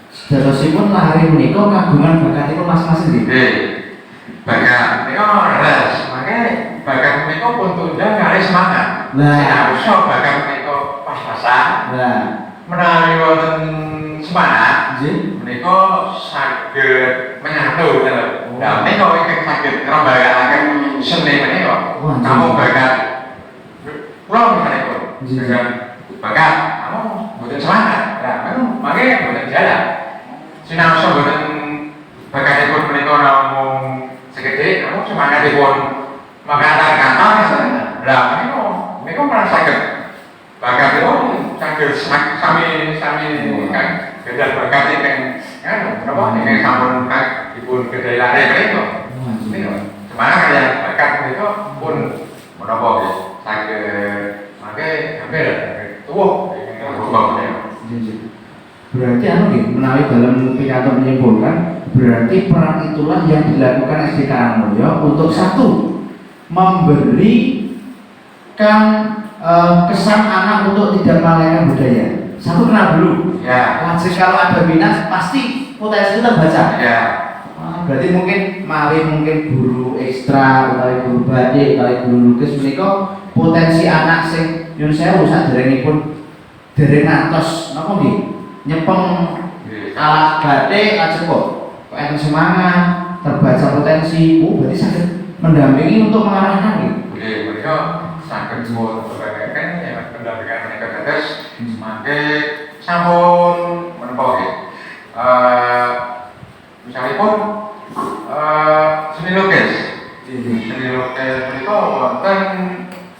Sedasipun lari menika kagungan bakatipun masing-masing nggih. Bakat menika res, mangke bakat menika pun tunjang kali semangat. Sinarsa bakat menika pas-pasan. Menawi wonten semangat, menika saged menyatu lho. Lah menika ingkang saged ngrembakakaken seni menika. Namung bakat kula menika dengan bakat namung boten semangat. Lah mangke boten jalan. Sinarsa boten bakatipun menika namung segede, namung semangatipun makanan kantor. Lah menika malah saged bakatipun saged sami kan gadah bakat ingkang menapa ingkang sampun dipun gedhelake menika. Semangat kaliyan bakat menika pun menapa nggih saged mangke hampir tuwuh ingkang berubah menika. Berarti nggih menawi dalam pidato menyimpulkan berarti peran itulah yang dilakukan SD Karangmulya untuk satu memberikan kesan anak untuk tidak melalaikan budaya. Satu kenal dulu. Ya. Lanjut kalau ada minat pasti potensi itu terbaca. Ya. Berarti mungkin guru ekstra, atau guru batik, atau guru lukis menika potensi anak sing nyun sewu saderengipun dereng ngantos napa nggih nyepeng alat batik lajeng kok enten semangat terbaca potensi berarti saged mendampingi untuk mengarahkan nggih. Nggih, menika saged dipun berbagikan pendampingan menika dados mangke sampun menapa nggih. Misalipun seni lukis. Seni lukis menika wonten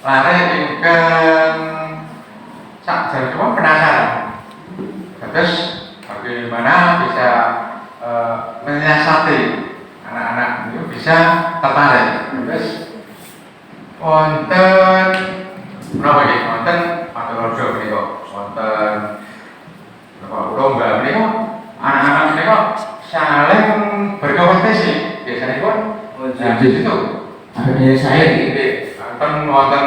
lare ingkang sakjane penasaran. Terus bagaimana bisa menyiasati anak-anak itu bisa tertarik. Terus wonten menapa nggih wonten patologi menika wonten lomba menika anak-anak menika saling berkompetisi biasanya pun di situ ada daya saing wonten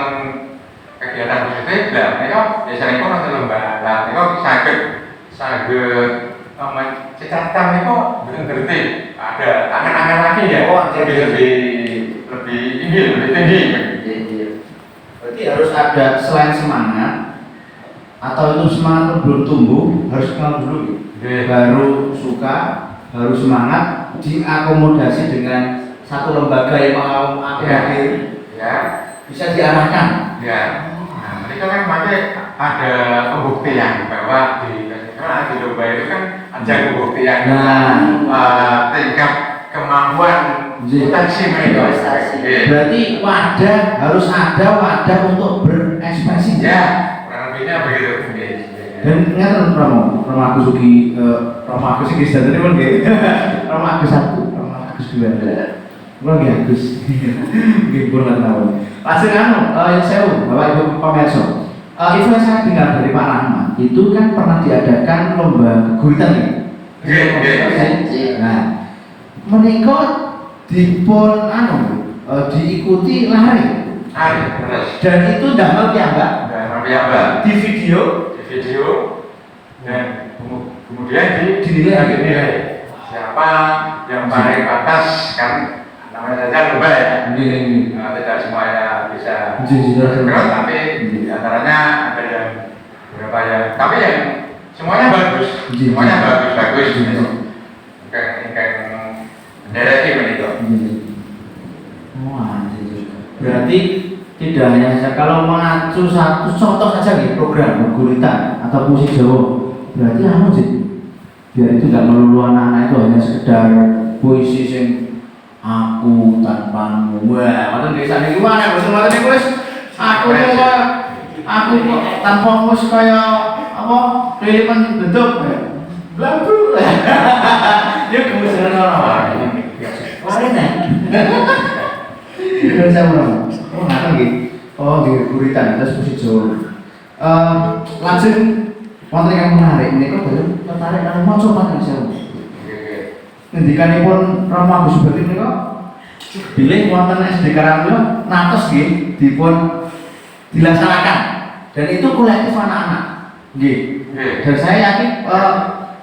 kegiatan positif lah menika biasanya pun wonten lomba lah menika saged cita-cita menika mboten ngerti ada angan-angan lagi ya lebih tinggi. Berarti harus ada selain semangat atau itu semangat belum tumbuh harus kenal dulu baru suka harus semangat diakomodasi dengan satu lembaga yang mau akhir bisa diarahkan. Nah, mereka kan pakai ada pembuktian bahwa di lomba itu kan ada pembuktian tingkat kemampuan potensi mereka. Berarti harus ada wadah untuk berekspresi. Ya, kurang lebihnya begitu. Dan ingat Romo Agus Sugi, Romo Agus Sugi tadi pun gitu. Romo Agus 1, Romo Agus 2. Lagi Agus. Mungkin kurang tahu. Pasir yang sewu, Bapak Ibu pemirsa. Itu yang saya dengar dari Pak Rahmat. Itu kan pernah diadakan lomba keguritan ya. Nah, menika dipun diikuti lari. Dan itu damel piyambak. Di video dan kemudian dinilai siapa yang paling pantas kan namanya saja lomba ya. Tidak semuanya bisa terus tapi diantaranya ada yang beberapa yang tapi yang semuanya bagus kayak mendereki begitu. Berarti tidak hanya saja kalau mengacu satu contoh saja nih program gurita atau musik Jawa berarti biar itu nggak melulu anak-anak itu hanya sekedar puisi sing aku tanpamu atau biasa nih gimana bersama tadi guys aku tanpamu kaya apa kelilipan bentuk blabu ya Dia kemudian orang. Kemarin nih. Terus saya mau, oh nggak gitu. Oh di kuritan terus musik Jawa. Langsung wonten yang menarik ini kok belum tertarik kali mau coba nih saya. Ngendikanipun Romo Agus Subagio menika bilih wonten SD Karanglo natos nggih dipun dilaksanakan dan itu kolektif anak-anak nggih. Dan saya yakin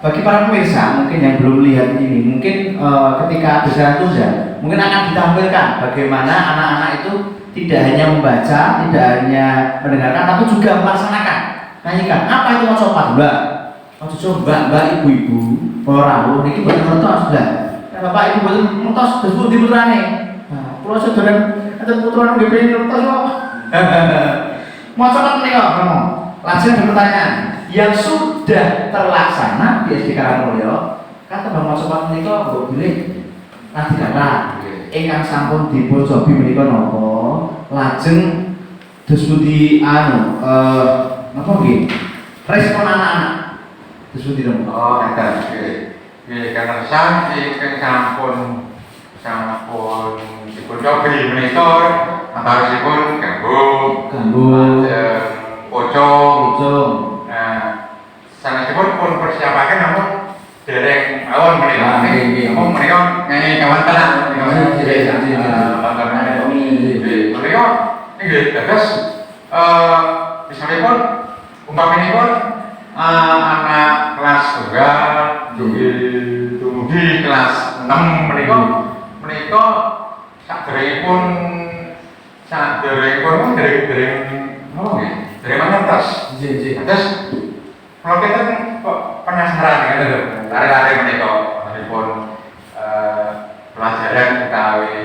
bagi para pemirsa mungkin yang belum lihat ini mungkin ketika besaran tunda mungkin akan ditampilkan bagaimana anak-anak itu tidak hanya membaca, tidak hanya mendengarkan tapi juga melaksanakan. Nyanyikan apa itu mau coba mbak? Mau coba mbak ibu-ibu orang niki boten ngertos lah. Bapak ibu boten ngertos terus pun diputrane. Nah, kula sedoran enten putrane nggih pengen ngertos kok. Maca menika ngomong. Langsung ada pertanyaan yang sudah terlaksana di SD Karangmulya. Kata Bang Maca menika mbok bilih nanti kata ingkang sampun dipun cobi menika napa? Lajeng terus pundi napa nggih? Respon anak-anak terus pundi napa? Oh, ngeten nggih. Karena saking sampun dipun cobi menika antawisipun ganggu pocong. Nah, sanesipun pun persiapaken namun dereng awon menika. Namun menika nyanyi kawantenan menika nggih dados misalipun umpaminipun anak kelas tunggal dumugi kelas 6 menika saderengipun dereng mangertos. Terus kalau kita kok penasaran gitu lho, lari-lari menika pun pelajaran utawi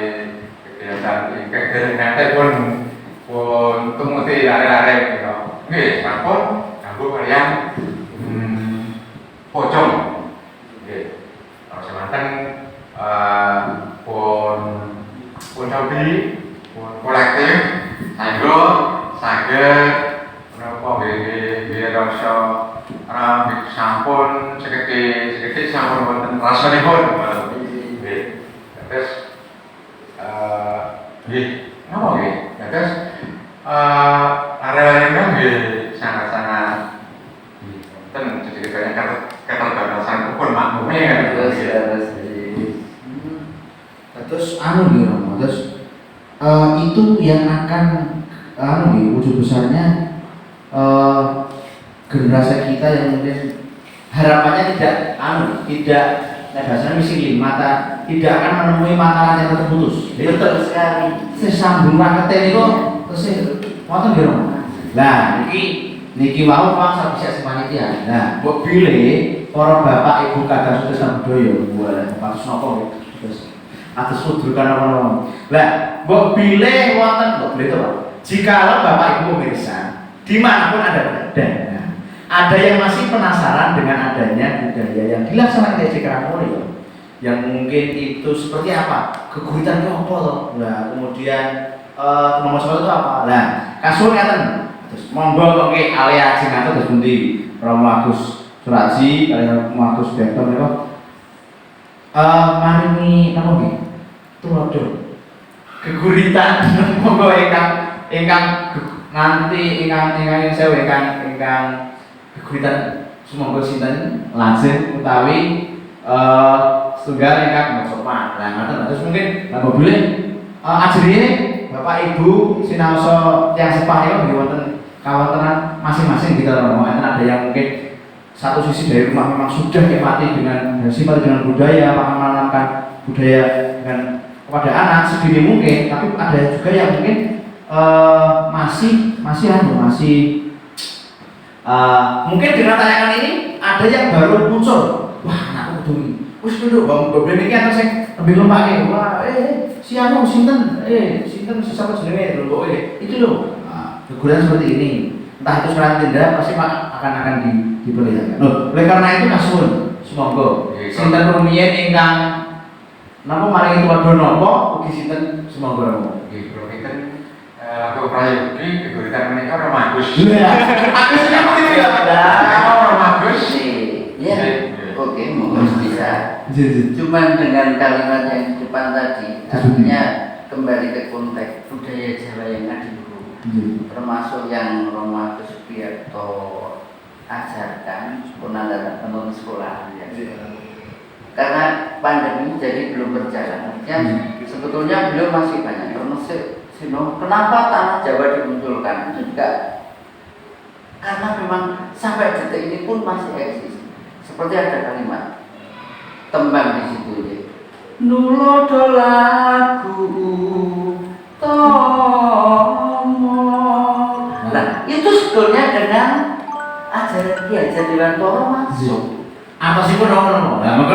kegiatan nanti pun tumuti lari-lari menika. Nggih, sampun kanggo kalian pocong. Nggih. Kalau semanten pun cobi pun kolektif saged menapa nggih rasa sampun sekedhik sampun wonten rasanipun. Nggih. Terus nggih napa nggih? Terus area-area nggih sangat-sangat wonten ceritanya keterbatasan pun makmumnya terus nggih Romo, terus itu yang akan nggih wujud besarnya generasi kita yang mungkin harapannya tidak bahasanya miskin mata tidak akan menemui mata rantai terputus. Betul sekali. Sesambung rakete niku terus wonten nggih Romo. Lah niki wau Pak bisa panitia. Nah, mbok bilih para bapak ibu kadang sudah budaya buat kasus nopo terus atas kudrukan apa-apa. Lah, mbok bilih wonten mbok bilih to Pak. Jikalau bapak ibu pemirsa dimanapun ada berada, ada yang masih penasaran dengan adanya budaya yang dilaksanakan di SD Karangmulya, yang mungkin itu seperti apa? Keguritan itu apa toh? Nah, kemudian nomor satu itu apa? Nah, kasur ngaten. Terus monggo nggih area sing ngaten terus pundi? Romo Agus Suraji, kalian Romo Agus Bekto menika maringi napa nggih? Tulodo. Keguritan monggo ingkang nanti ingkang sewu ingkang keguritan sumangga sinten lajeng utawi setunggal ingkang sopan. Lah ngoten terus mungkin napa boleh ajrine Bapak Ibu sinaosa tiyang sepah niku nggih wonten kawontenan masing-masing gitu Romo. Ada yang mungkin satu sisi dari rumah memang sudah nikmati dengan simpati dengan budaya, menanamkan budaya dengan kepada anak sedini mungkin, tapi ada juga yang mungkin masih mungkin dengan tayangan ini ada yang baru muncul. Wah, anakku kudu iki. Wis dulu bang problem iki ana sing lebih lempake. Wah, si anu sinten siapa jenenge lho kok itu lho. Keguran seperti ini. Entah itu sekarang tindak pasti akan diperlihatkan. Loh, oleh karena itu kasun sumangga sinten rumiyin ingkang napa maring tuwadha napa ugi sinten sumangga Romo. Nggih, kula kinten aku prayogi keguritan menika Romo Agus. Agus napa iki ya? Romo Agus. Ya. Oke, mungkin bisa. Iya. Cuman dengan kalimat yang di depan tadi, artinya kembali ke konteks budaya Jawa yang ada dulu, termasuk yang Roma Sugiarto ajarkan penonton sekolah. Ya. Karena pandemi jadi belum berjalan, artinya sebetulnya beliau masih banyak termasuk kenapa tanah Jawa dimunculkan itu juga karena memang sampai detik ini pun masih eksis. Seperti ada kalimat tembang di situ ya. Nulodo lagu tomo. Nah, itu sebetulnya dengan ajaran Ki Hajar Dewantara masuk. Apa sih pun orang? Nah,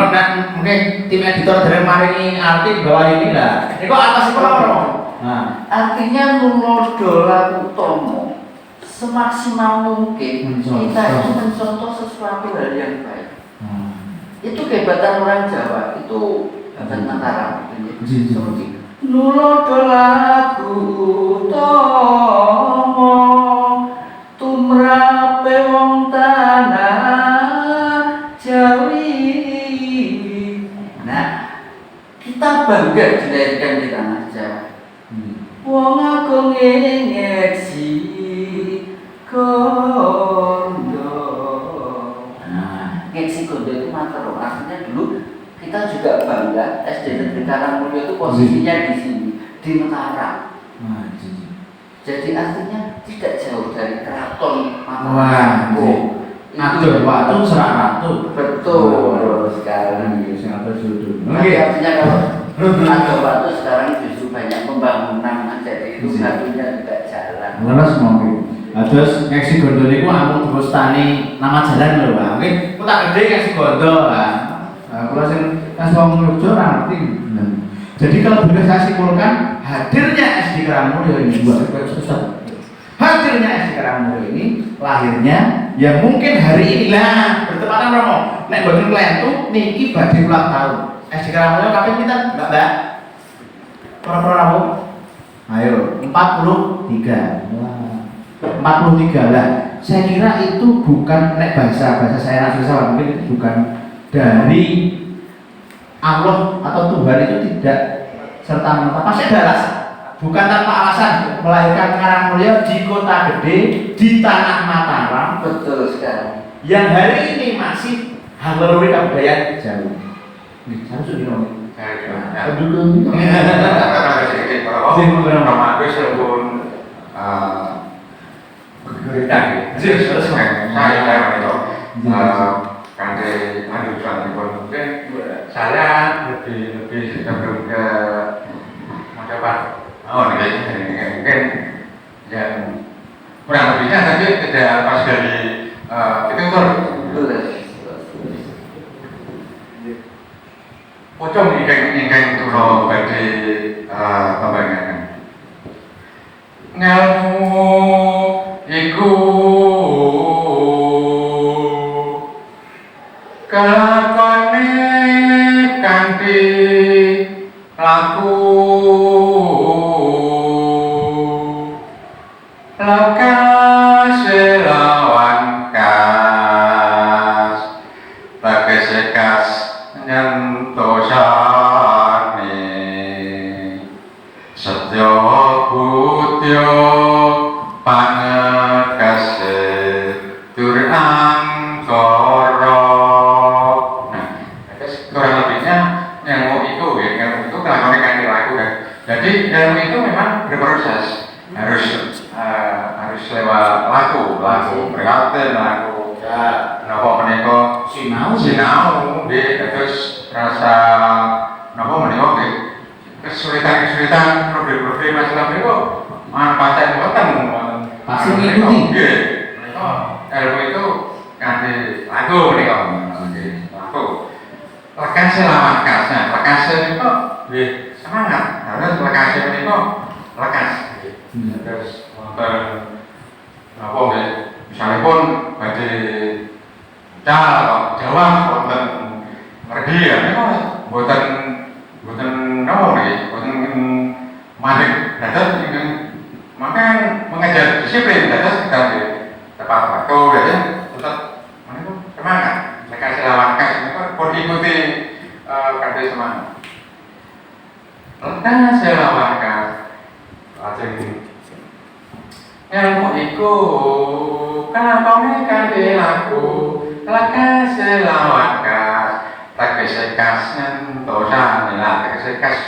mungkin tim editor dari Marini arti di bawah ini lah. Ini kok apa sih pun orang? Nah, artinya nulodo lagu tomo semaksimal mungkin kita itu mencontoh sesuatu hal yang baik. Itu kehebatan orang Jawa, itu bahasa Mataram. Seperti nulodo lagu tomo tumrape wong tanah Jawi. Nah, kita bangga dilahirkan di tanah Jawa. Wong agung ngeksi gondo. Nah, ngeksi gondo itu Mataram. Artinya dulu kita juga bangga SD Negeri Karangmulya itu posisinya di sini, di Mataram. Jadi artinya tidak jauh dari keraton Mataram. Atur waktu serak ratu. Betul sekali. Nanti artinya kalau ada waktu sekarang justru banyak pembangunan, jadi itu satunya tidak jalan. Leres mungkin. Terus ngeksi gondo niku ampun terus tani nama jalan lho, Pak. Mungkin kota gede ngeksi gondo, Pak. Kalau sing wong Yogyakarta ora ngerti. Jadi kalau boleh saya simpulkan, hadirnya SD Karangmulya ini hadirnya SD Karangmulya ini lahirnya yang mungkin hari ini lah bertepatan Romo. Nek boten klentu niki badhe ulang tahun. SD Karangmulya kapan kita Mbak? Para Romo. Ayo 43. 43 lah. Saya kira itu bukan nek bahasa saya nasional mungkin itu bukan dari Allah atau Tuhan itu tidak serta-merta pasti ada alasan. Bukan tanpa alasan melahirkan Karangmulya di kota gede di tanah Mataram. Betul sekali. Yang hari ini masih haluri kebudayaan Jawa. Harus dulu. Dulu. Romantis pun guritan. Saya itu kanthi manungsa pun mungkin saya lebih cenderung ke mendapat mungkin yang kurang lebihnya tadi tidak pas dari editor pocong ingkang kula badhe pembangunan ngelmu iku kelakone kanthi laku lakas lawan kas tegese kas nyentosane setya budya pangekase tur angkara. Nah, terus kurang lebihnya ilmu itu kelakuannya kanthi laku kan. Jadi ilmu itu memang berproses, harus lewat laku prihatin, laku napa menika sinau terus rasa napa menika kesulitan problem masalah menika manfaatnya wonten pasti ngikuti. Menika ilmu itu kanthi laku menika laku lekase lawan kasnya lekase menika nggih semangat harus lekase menika lekas terus wonten napa nggih misalipun badhe Jawa wonten mergi ya niku mboten napa nggih mboten mandek dados makan mengajar disiplin dados kita tepat waktu ya tetap menika semangat lekase lawan kas menika Lekas selawakas. Lajeng ilmu iku kalakone kanthi laku lekas selawakas. Tegese kas ngentosan lah tegese kas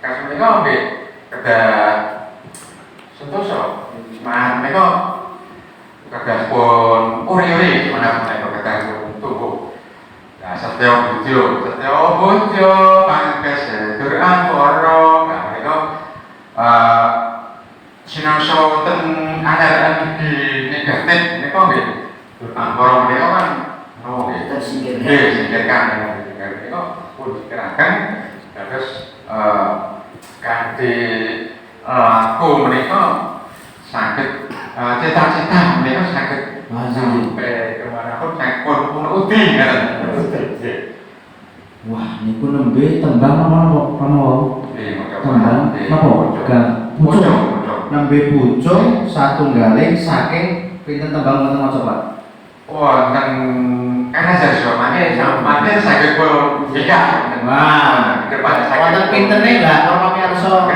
menika nggih kedah sentosa. Semangat menika kedah pun uri-uri menawi menika kedah tubuh. Nah, setya bojo pangkes dur angkara. Nah, menika sinasa wonten ajaran di negatif menika nggih. Dur angkara menika kan nggih tersingkirkan. Menika pun dikirakan terus kanthi laku menika saged cita-cita menika saged sampai kemanapun sampun punuti ngaten. Wah, niku nembe tembang napa wau? Tembang napa? Pucung. Nembe pucung satunggaling saking pinten tembang wonten maca Pak? Wonten karena jasamane sampeyan saged kula bika. Wah, wonten pintene lah kula pirsa.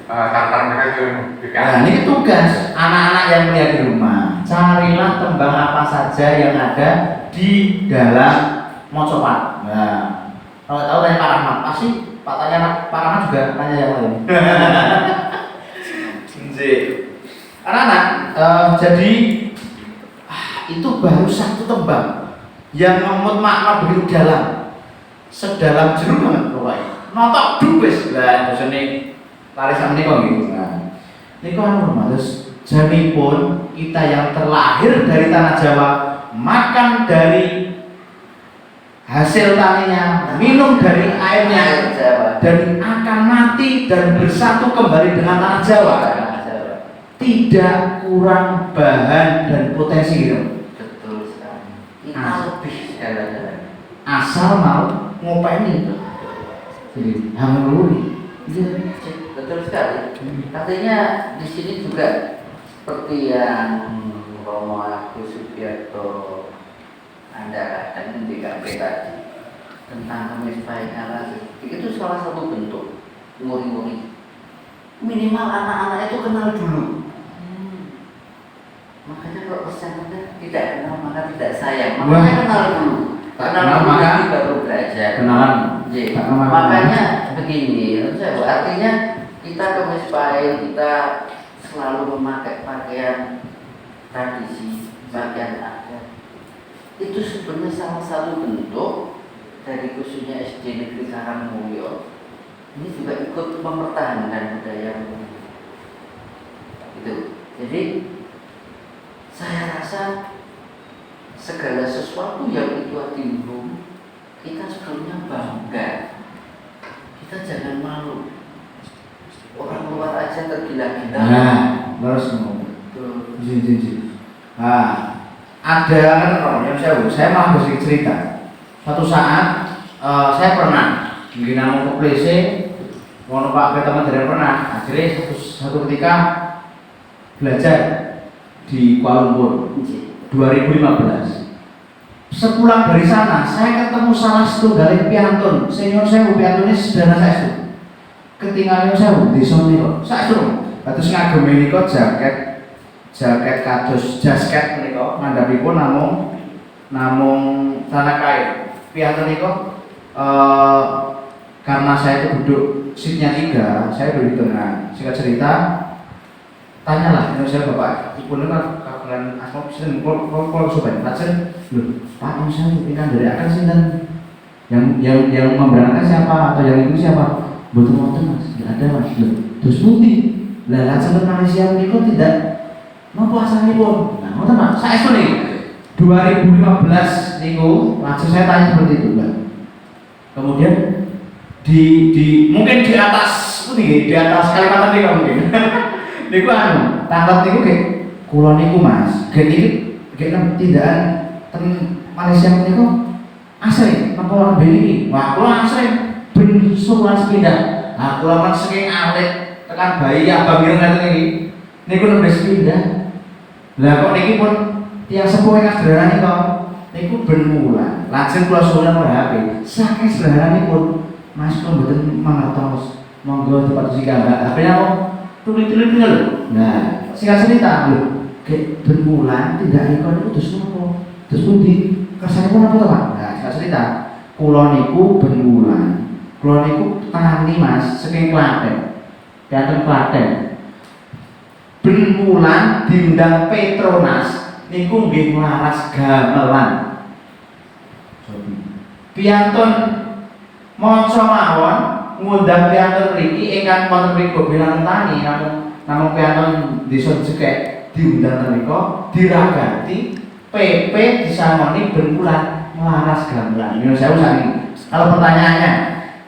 Tantar mereka bika. Nah, ini tugas anak-anak yang melihat di rumah. Carilah tembang apa saja yang ada di dalam mocopat. Nah, kalau tahu tanya Pak Rahmat, pasti Pak tanya Pak Rahmat juga tanya yang lain. Anak-anak, jadi itu baru satu tembang yang memut makna begitu dalam, sedalam jeruk banget pokoknya. Notok dubes lah, biasanya lari sama nih kok gitu. Nah, ini kok terus janipun kita yang terlahir dari tanah Jawa, makan dari hasil taninya, minum dari airnya, dan akan mati dan bersatu kembali dengan tanah Jawa. Tidak kurang bahan dan potensi gitu. Betul sekali. Kita lebih segala-galanya. Asal mau ngopeni. Jadi hamiluri. Betul sekali. Artinya di sini juga seperti yang Romo Agus Subiarto Anda dan DKP tadi tentang kemisbaikan itu salah satu bentuk nguri-nguri. Minimal anak-anak itu kenal dulu. Makanya kalau pesantren tidak kenal maka tidak sayang. Makanya kenal dulu. Kenal maka baru belajar. Kenalan. Makanya begini, artinya kita kemisbail, kita selalu memakai pakaian tradisi, pakaian adat. Itu sebenarnya salah satu bentuk dari khususnya SD Negeri Karangmulyo. Ini juga ikut mempertahankan budaya itu. Jadi saya rasa segala sesuatu yang itu timbul kita sebetulnya bangga. Kita jangan malu. Orang luar aja tergila-gila. Nah, terus ngomong. Nah, ada kan yang saya malah bersedikit cerita. Suatu saat saya pernah di Namo Plese, mau Pak teman dari pernah. Akhirnya satu ketika belajar di Kuala Lumpur 2015. Sepulang dari sana, saya ketemu salah satu dari piantun. Senior saya piantun ini sederhana saya itu. Ketinggalan saya di sini kok. Saya suruh. Terus ngagem ini kok jaket kados jasket ini kok. Ngandami pun namung tanah kain. Piantun ini kok. Karena saya itu duduk seatnya 3, saya duduk di tengah. Singkat cerita, tanyalah ini saya bapak. Ibu kan kagungan asma presiden kalau sobat Pak Pak saya pindah dari akan sih dan yang memberangkatkan siapa atau yang itu siapa? Betul mas, tidak ada mas. Terus putih, lah langsung Malaysia ini kok tidak mampu asalnya pun. Nah, betul mas, saya itu nih 2015 niku langsung saya tanya seperti itu kan. Kemudian di mungkin di atas Kalimantan niku mungkin. Niku tangkap niku kayak kulon niku mas, kayak tidak ten Malaysia niku asli apa orang beli. Wah, kulon asli ben sulan sepindah. Nah, kulon saking alit tekan bayi abang ireng ngaten iki. Niku nembe sepindah. Lah kok niki pun tiyang sepuh ingkang sederhana niku ben lajeng kula suwun HP. Saking sederhananipun Mas kula mboten mangertos monggo tempat musik gambar. HP-nya mau tulis-tulis lho. Nah, singkat cerita lho, kayak berbulan tidak ikon itu terus nopo? Terus pundi? Kersane pun apa to, Pak? Nah, singkat cerita, kula niku berbulan. Kula niku tani Mas, saking Klaten. Klaten. Berbulan diundang Petronas niku nggih nglaras gamelan. Piantun maca mawon ngundang piantun mriki ingkang wonten mriki bebelan tani namung piantun desa Jekek diundang mriku diragati PP disangoni berbulan nglaras gamelan. Yo saya usani. Kalau pertanyaannya,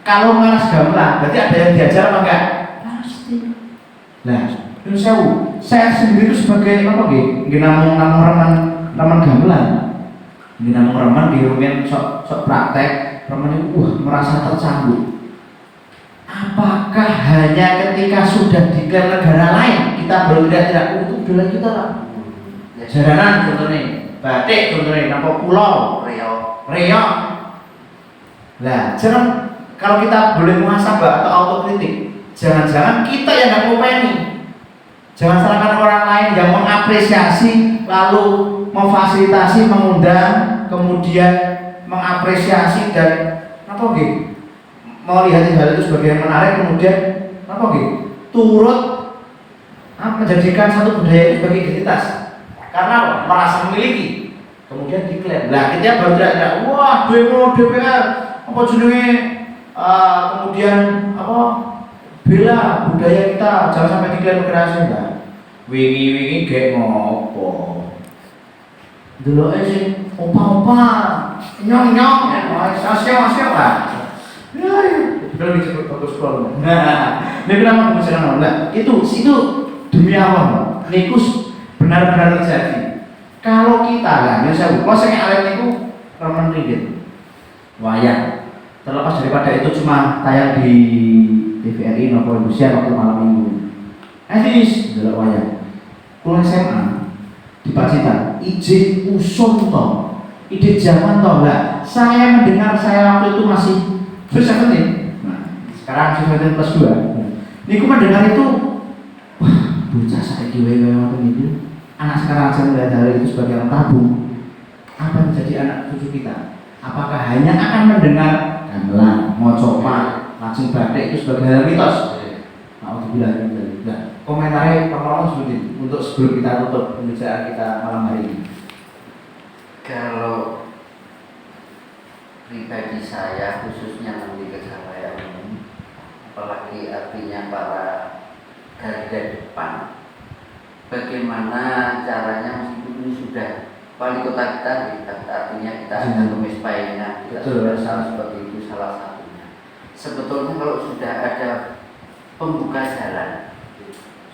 kalau nglaras gamelan berarti ada yang diajar apa enggak? Pasti. Nah, saya sendiri itu sebagai apa nggih namung remen gamelan. Nggih namung remen di rumiyin sok praktek, remen itu merasa tercambuk. Apakah hanya ketika sudah di negara lain kita baru tidak untuk bela kita lah? Jaranan contohnya, batik contohnya, nampak pulau, reok. Nah, kalau kita boleh muhasabah atau autokritik, jangan-jangan kita yang nggak ngopeni. Jangan salahkan orang lain yang mengapresiasi lalu memfasilitasi, mengundang, kemudian mengapresiasi dan apa gitu? Mau lihat hal itu sebagai yang menarik, kemudian apa gitu? Turut menjadikan satu budaya itu sebagai identitas. Karena merasa memiliki, kemudian diklaim. Nah, kita baru tidak, wah demo DPR, apa jenenge, kemudian apa? Bela budaya kita, jangan sampai diklaim kekerasan lah. Wingi gek ngopo? Deloke sing opa-opa, nyong-nyong, asya-asya lah. Ya, belum disebut bagus sekali. Nah, ini kenapa misalkan nah, itu demi Allah, niku benar-benar terjadi. Kalau kita lah, ya saya alat niku remen ringgit, wayang. Terlepas daripada itu cuma tayang di TVRI nopo Indonesia waktu malam minggu. Edis delok wayang. Kula SMA di Pacitan, ide usul to. Ide zaman to lah. Saya mendengar saya waktu itu masih susah penting. Nah, sekarang susah plus 2. Niku mendengar itu, wah, bocah saiki wae ngoten iki. Anak sekarang saya melihat hal itu sebagai anak tabu. Apa menjadi anak cucu kita? Apakah hanya akan mendengar gamelan, mocopat, langsung batik itu sebagai hal mitos? Alhamdulillah. Nah, komentarnya Pak Maulana seperti untuk sebelum kita tutup pembicaraan kita malam hari ini. Kalau pribadi saya khususnya nanti ke saya umum, apalagi artinya para garda depan, bagaimana caranya meskipun ini sudah wali kota kita, artinya kita ada kemis payengan, kita sudah salah seperti itu salah satunya. Sebetulnya kalau sudah ada pembuka jalan,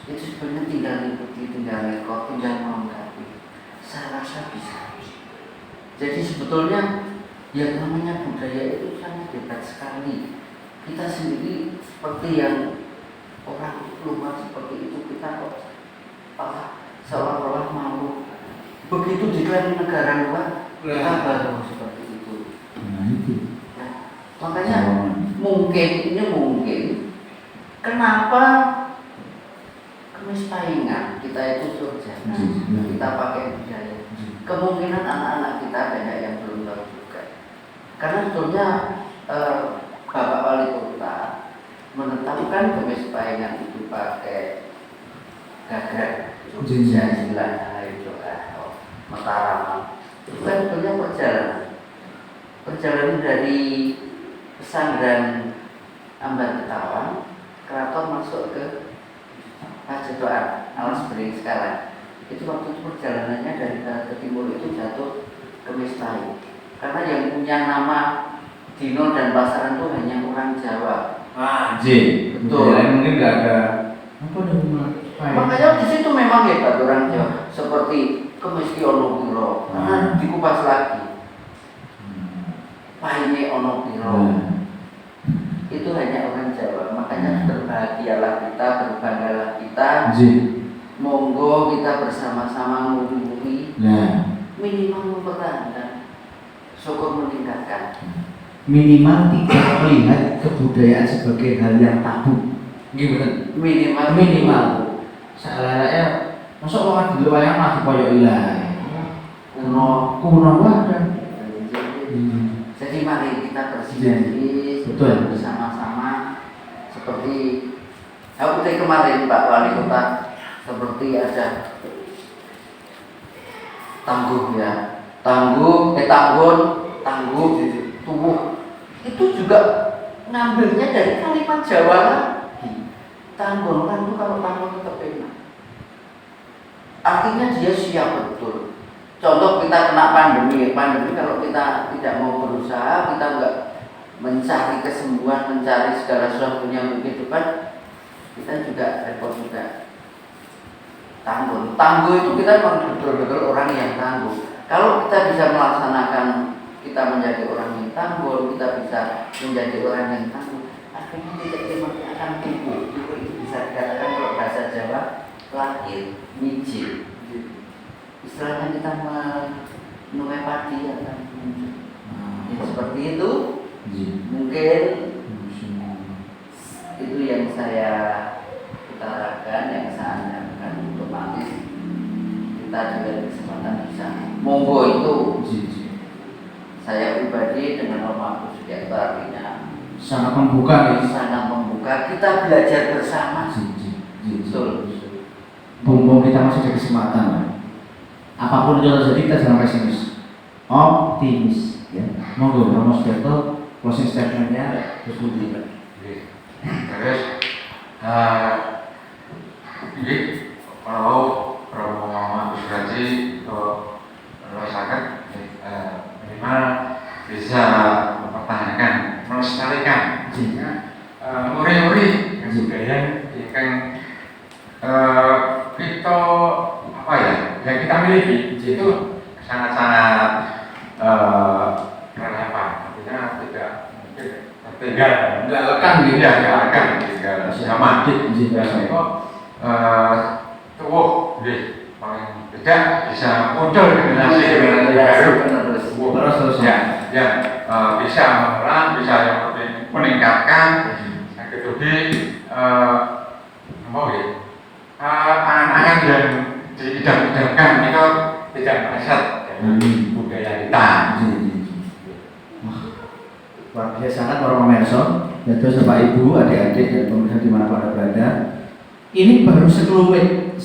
itu sebenarnya tinggal ikuti, tinggal ngikut, tinggal melengkapi. Saya rasa bisa. Jadi sebetulnya yang namanya budaya itu sangat hebat sekali. Kita sendiri seperti yang orang luar seperti itu, kita kok seolah-olah malu. Begitu diklaim negara luar, kita baru seperti itu. Nah, makanya mungkin kenapa kemis paingan kita itu surjana, kita pakai budaya. Kemungkinan anak-anak kita banyak yang belum tahu juga. Karena sebetulnya Bapak Wali Kota menetapkan kemis paingan itu pakai gagak, Jogja, Mataram. Itu kan sebetulnya perjalanan dari pesantren Ambar Betawan, keraton masuk ke Pajadoan, alas bering sekarang. Itu waktu itu perjalanannya dari barat ke timur itu jatuh ke Mistai. Karena yang punya nama Dino dan pasaran itu hanya orang Jawa. Betul. Mungkin nggak ada apa nama. Makanya di situ memang hebat orang Jawa. Seperti Kemis ono piro, karena dikupas lagi. Paine ono piro. Itu hanya orang Jawa. Makanya berbahagialah kita, berbanggalah kita. Monggo kita bersama-sama nguri-nguri. Minimal mempertahankan, syukur meningkatkan. minimal tidak melihat kebudayaan sebagai hal yang tabu. Gimana? Minimal. Saya masuk orang dulu wayang mah koyo ilah. Kuno banget. Jadi mari kita bersinergi bersama-sama seperti kemarin Pak Wali Kota seperti ada tangguh tubuh itu juga ngambilnya dari kalimat Jawa lagi. Tangguh kan itu kalau tangguh itu enak. Artinya dia siap betul. Contoh kita kena pandemi kalau kita tidak mau berusaha, kita enggak mencari kesembuhan, mencari segala sesuatunya untuk kehidupan, kita juga repot juga. Tangguh itu kita memang betul-betul orang yang tangguh. Kalau kita bisa melaksanakan, kita menjadi orang yang tangguh, kita bisa menjadi orang yang tangguh, akhirnya kita akan tumbuh. Itu bisa dikatakan kalau bahasa Jawa lahir mijil. Istilahnya kita menuai padi akan muncul. Ya, seperti itu. Mungkin itu yang saya utarakan, yang saya anjurkan, otomatis kita juga kesempatan bisa monggo itu. Saya pribadi dengan Romaku Sudiarto artinya sangat membuka, kita belajar bersama. Betul. Mumpung kita masih ada kesempatan, apapun yang terjadi kita jangan pesimis, optimis. Ya, monggo Romo Sudiarto closing statementnya terus diberikan. Terus, ini kalau Romo Agus Raji sangat minimal bisa mempertahankan, melestarikan muri-muri budaya yang kita yang kita miliki itu sangat-sangat relevan. Artinya tidak mungkin tinggal Nggak lekang gitu. Ya, nggak lekang tinggal sama. Tuh, paling tidak bisa muncul generasi baru. Terus Ya, bisa mengulang, bisa yang lebih meningkatkan. Yang kedua, angan-angan yang diidam-idamkan itu tidak meleset dari budaya kita. Luar biasa sangat para pemirsa, yaitu Bapak Ibu, adik-adik dan pemirsa dimanapun Anda berada. Ini baru sekelumit,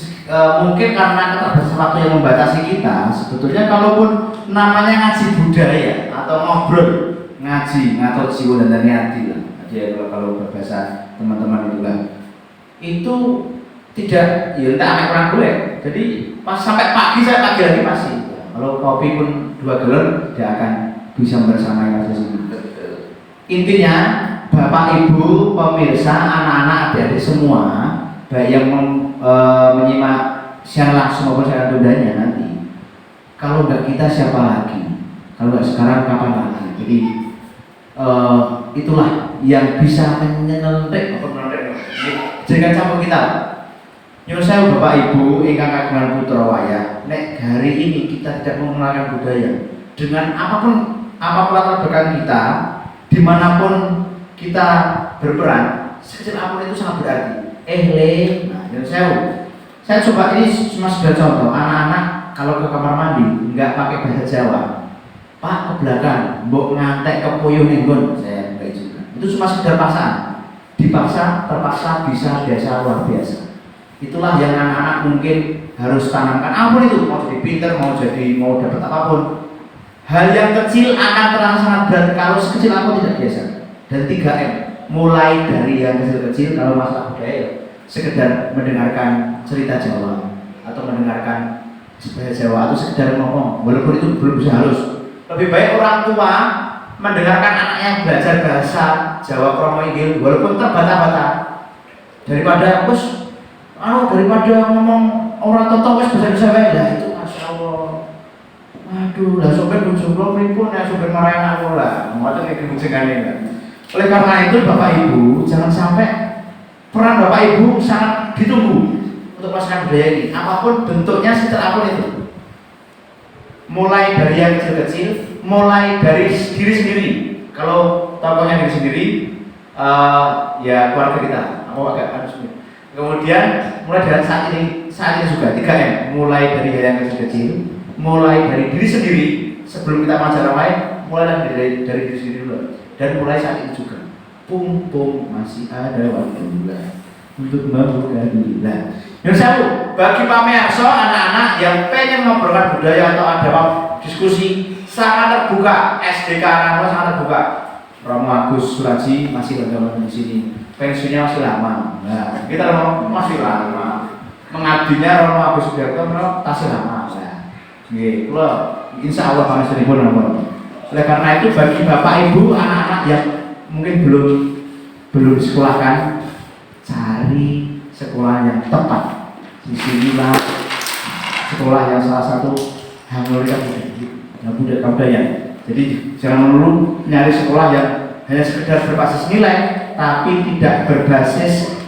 mungkin karena keterbatasan waktu yang membatasi kita. Sebetulnya kalaupun namanya ngaji budaya atau ngobrol, ngaji, ngatur jiwa dan niati lah. Jadi kalau berbahasa teman-teman itu kan, itu tidak, ya entah aneh kurang gue. Jadi pas sampai pagi saya pagi lagi pasti. Kalau kopi pun 2 galon, dia akan bisa bersamai majelis ini. Intinya, Bapak Ibu, pemirsa, anak-anak, adik-adik semua, baik yang menyimak secara langsung maupun secara tundanya nanti, kalau nggak kita siapa lagi? Kalau nggak sekarang kapan lagi? Jadi itulah yang bisa menyenentek jangan campur kita. Nyuwun sewu Bapak Ibu ingkang kagungan putra wayah, nek hari ini kita tidak mengenalkan budaya dengan apapun latar belakang kita, dimanapun kita berperan, sekecil apapun itu sangat berarti. Nyuwun sewu. Saya coba ini cuma sekedar contoh, anak-anak kalau ke kamar mandi nggak pakai bahasa Jawa, Pak ke belakang, mbok ngantek ke puyuh nenggon, saya enggak juga. Itu cuma sekedar paksaan. Dipaksa, terpaksa, bisa, biasa, luar biasa. Itulah yang anak-anak mungkin harus tanamkan. Apapun itu, mau jadi pinter, mau dapat apapun. Hal yang kecil akan terasa sangat berat kalau sekecil apapun tidak biasa. Dan 3M, mulai dari yang kecil-kecil kalau masalah budaya, sekedar mendengarkan cerita Jawa atau mendengarkan bahasa Jawa atau sekedar ngomong, walaupun itu belum bisa halus. Lebih baik orang tua mendengarkan anaknya belajar bahasa Jawa Kromo Inggil walaupun terbata-bata daripada daripada ngomong orang tonton wis bahasa wae lah itu Masya Allah. Aduh, lah sopir bunjung pripun ya sopir marahan aku lah. Ngoten iki bujengane kan. Oleh karena itu Bapak Ibu jangan sampai peran Bapak Ibu sangat ditunggu untuk melaksanakan budaya ini. Apapun bentuknya secara apapun itu. Mulai dari yang kecil-kecil, mulai dari diri sendiri. Kalau tokohnya diri sendiri, ya keluarga kita. Aku agak harus. Kemudian mulai dari saat ini juga 3M. Mulai dari hal yang kecil, mulai dari diri sendiri sebelum kita mengajar orang lain, mulai dari diri sendiri dulu. Dan mulai saat ini juga. Pung masih ada waktu untuk membuka diri. Yang satu, bagi Pak Mearso, anak-anak yang pengen ngobrolkan budaya atau ada diskusi sangat terbuka. SD Karanglo sangat terbuka. Romo Agus Suraji masih bergabung di sini. Pensiunnya masih lama. Nah, kita Romo masih lama. Mengabdinya Romo Agus Sudiarto masih lama. Nah, kalau insya Allah kami sering pun. Oleh karena itu bagi bapak ibu anak-anak yang mungkin belum disekolahkan, cari sekolah yang tepat. Di sinilah sekolah yang salah satu mengembangkan budaya. Jadi jangan melulu nyari sekolah yang hanya sekedar berbasis nilai tapi tidak berbasis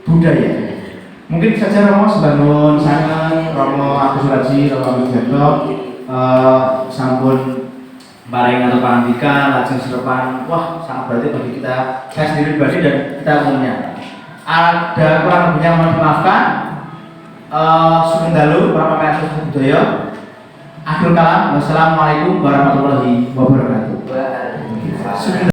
budaya. Mungkin saja Romo Sebangun Sangat, Romo Agus Suraji, Romo Agus Sudiarto sampun paring atau pangandikan, lajeng serepan, wah sangat berarti bagi kita, saya sendiri pribadi dan kita umumnya. Ada kurang lebihnya mohon dimaafkan. Sugeng dalu para pamirsa budaya. Akhirul kalam, wassalamualaikum warahmatullahi wabarakatuh. Sugeng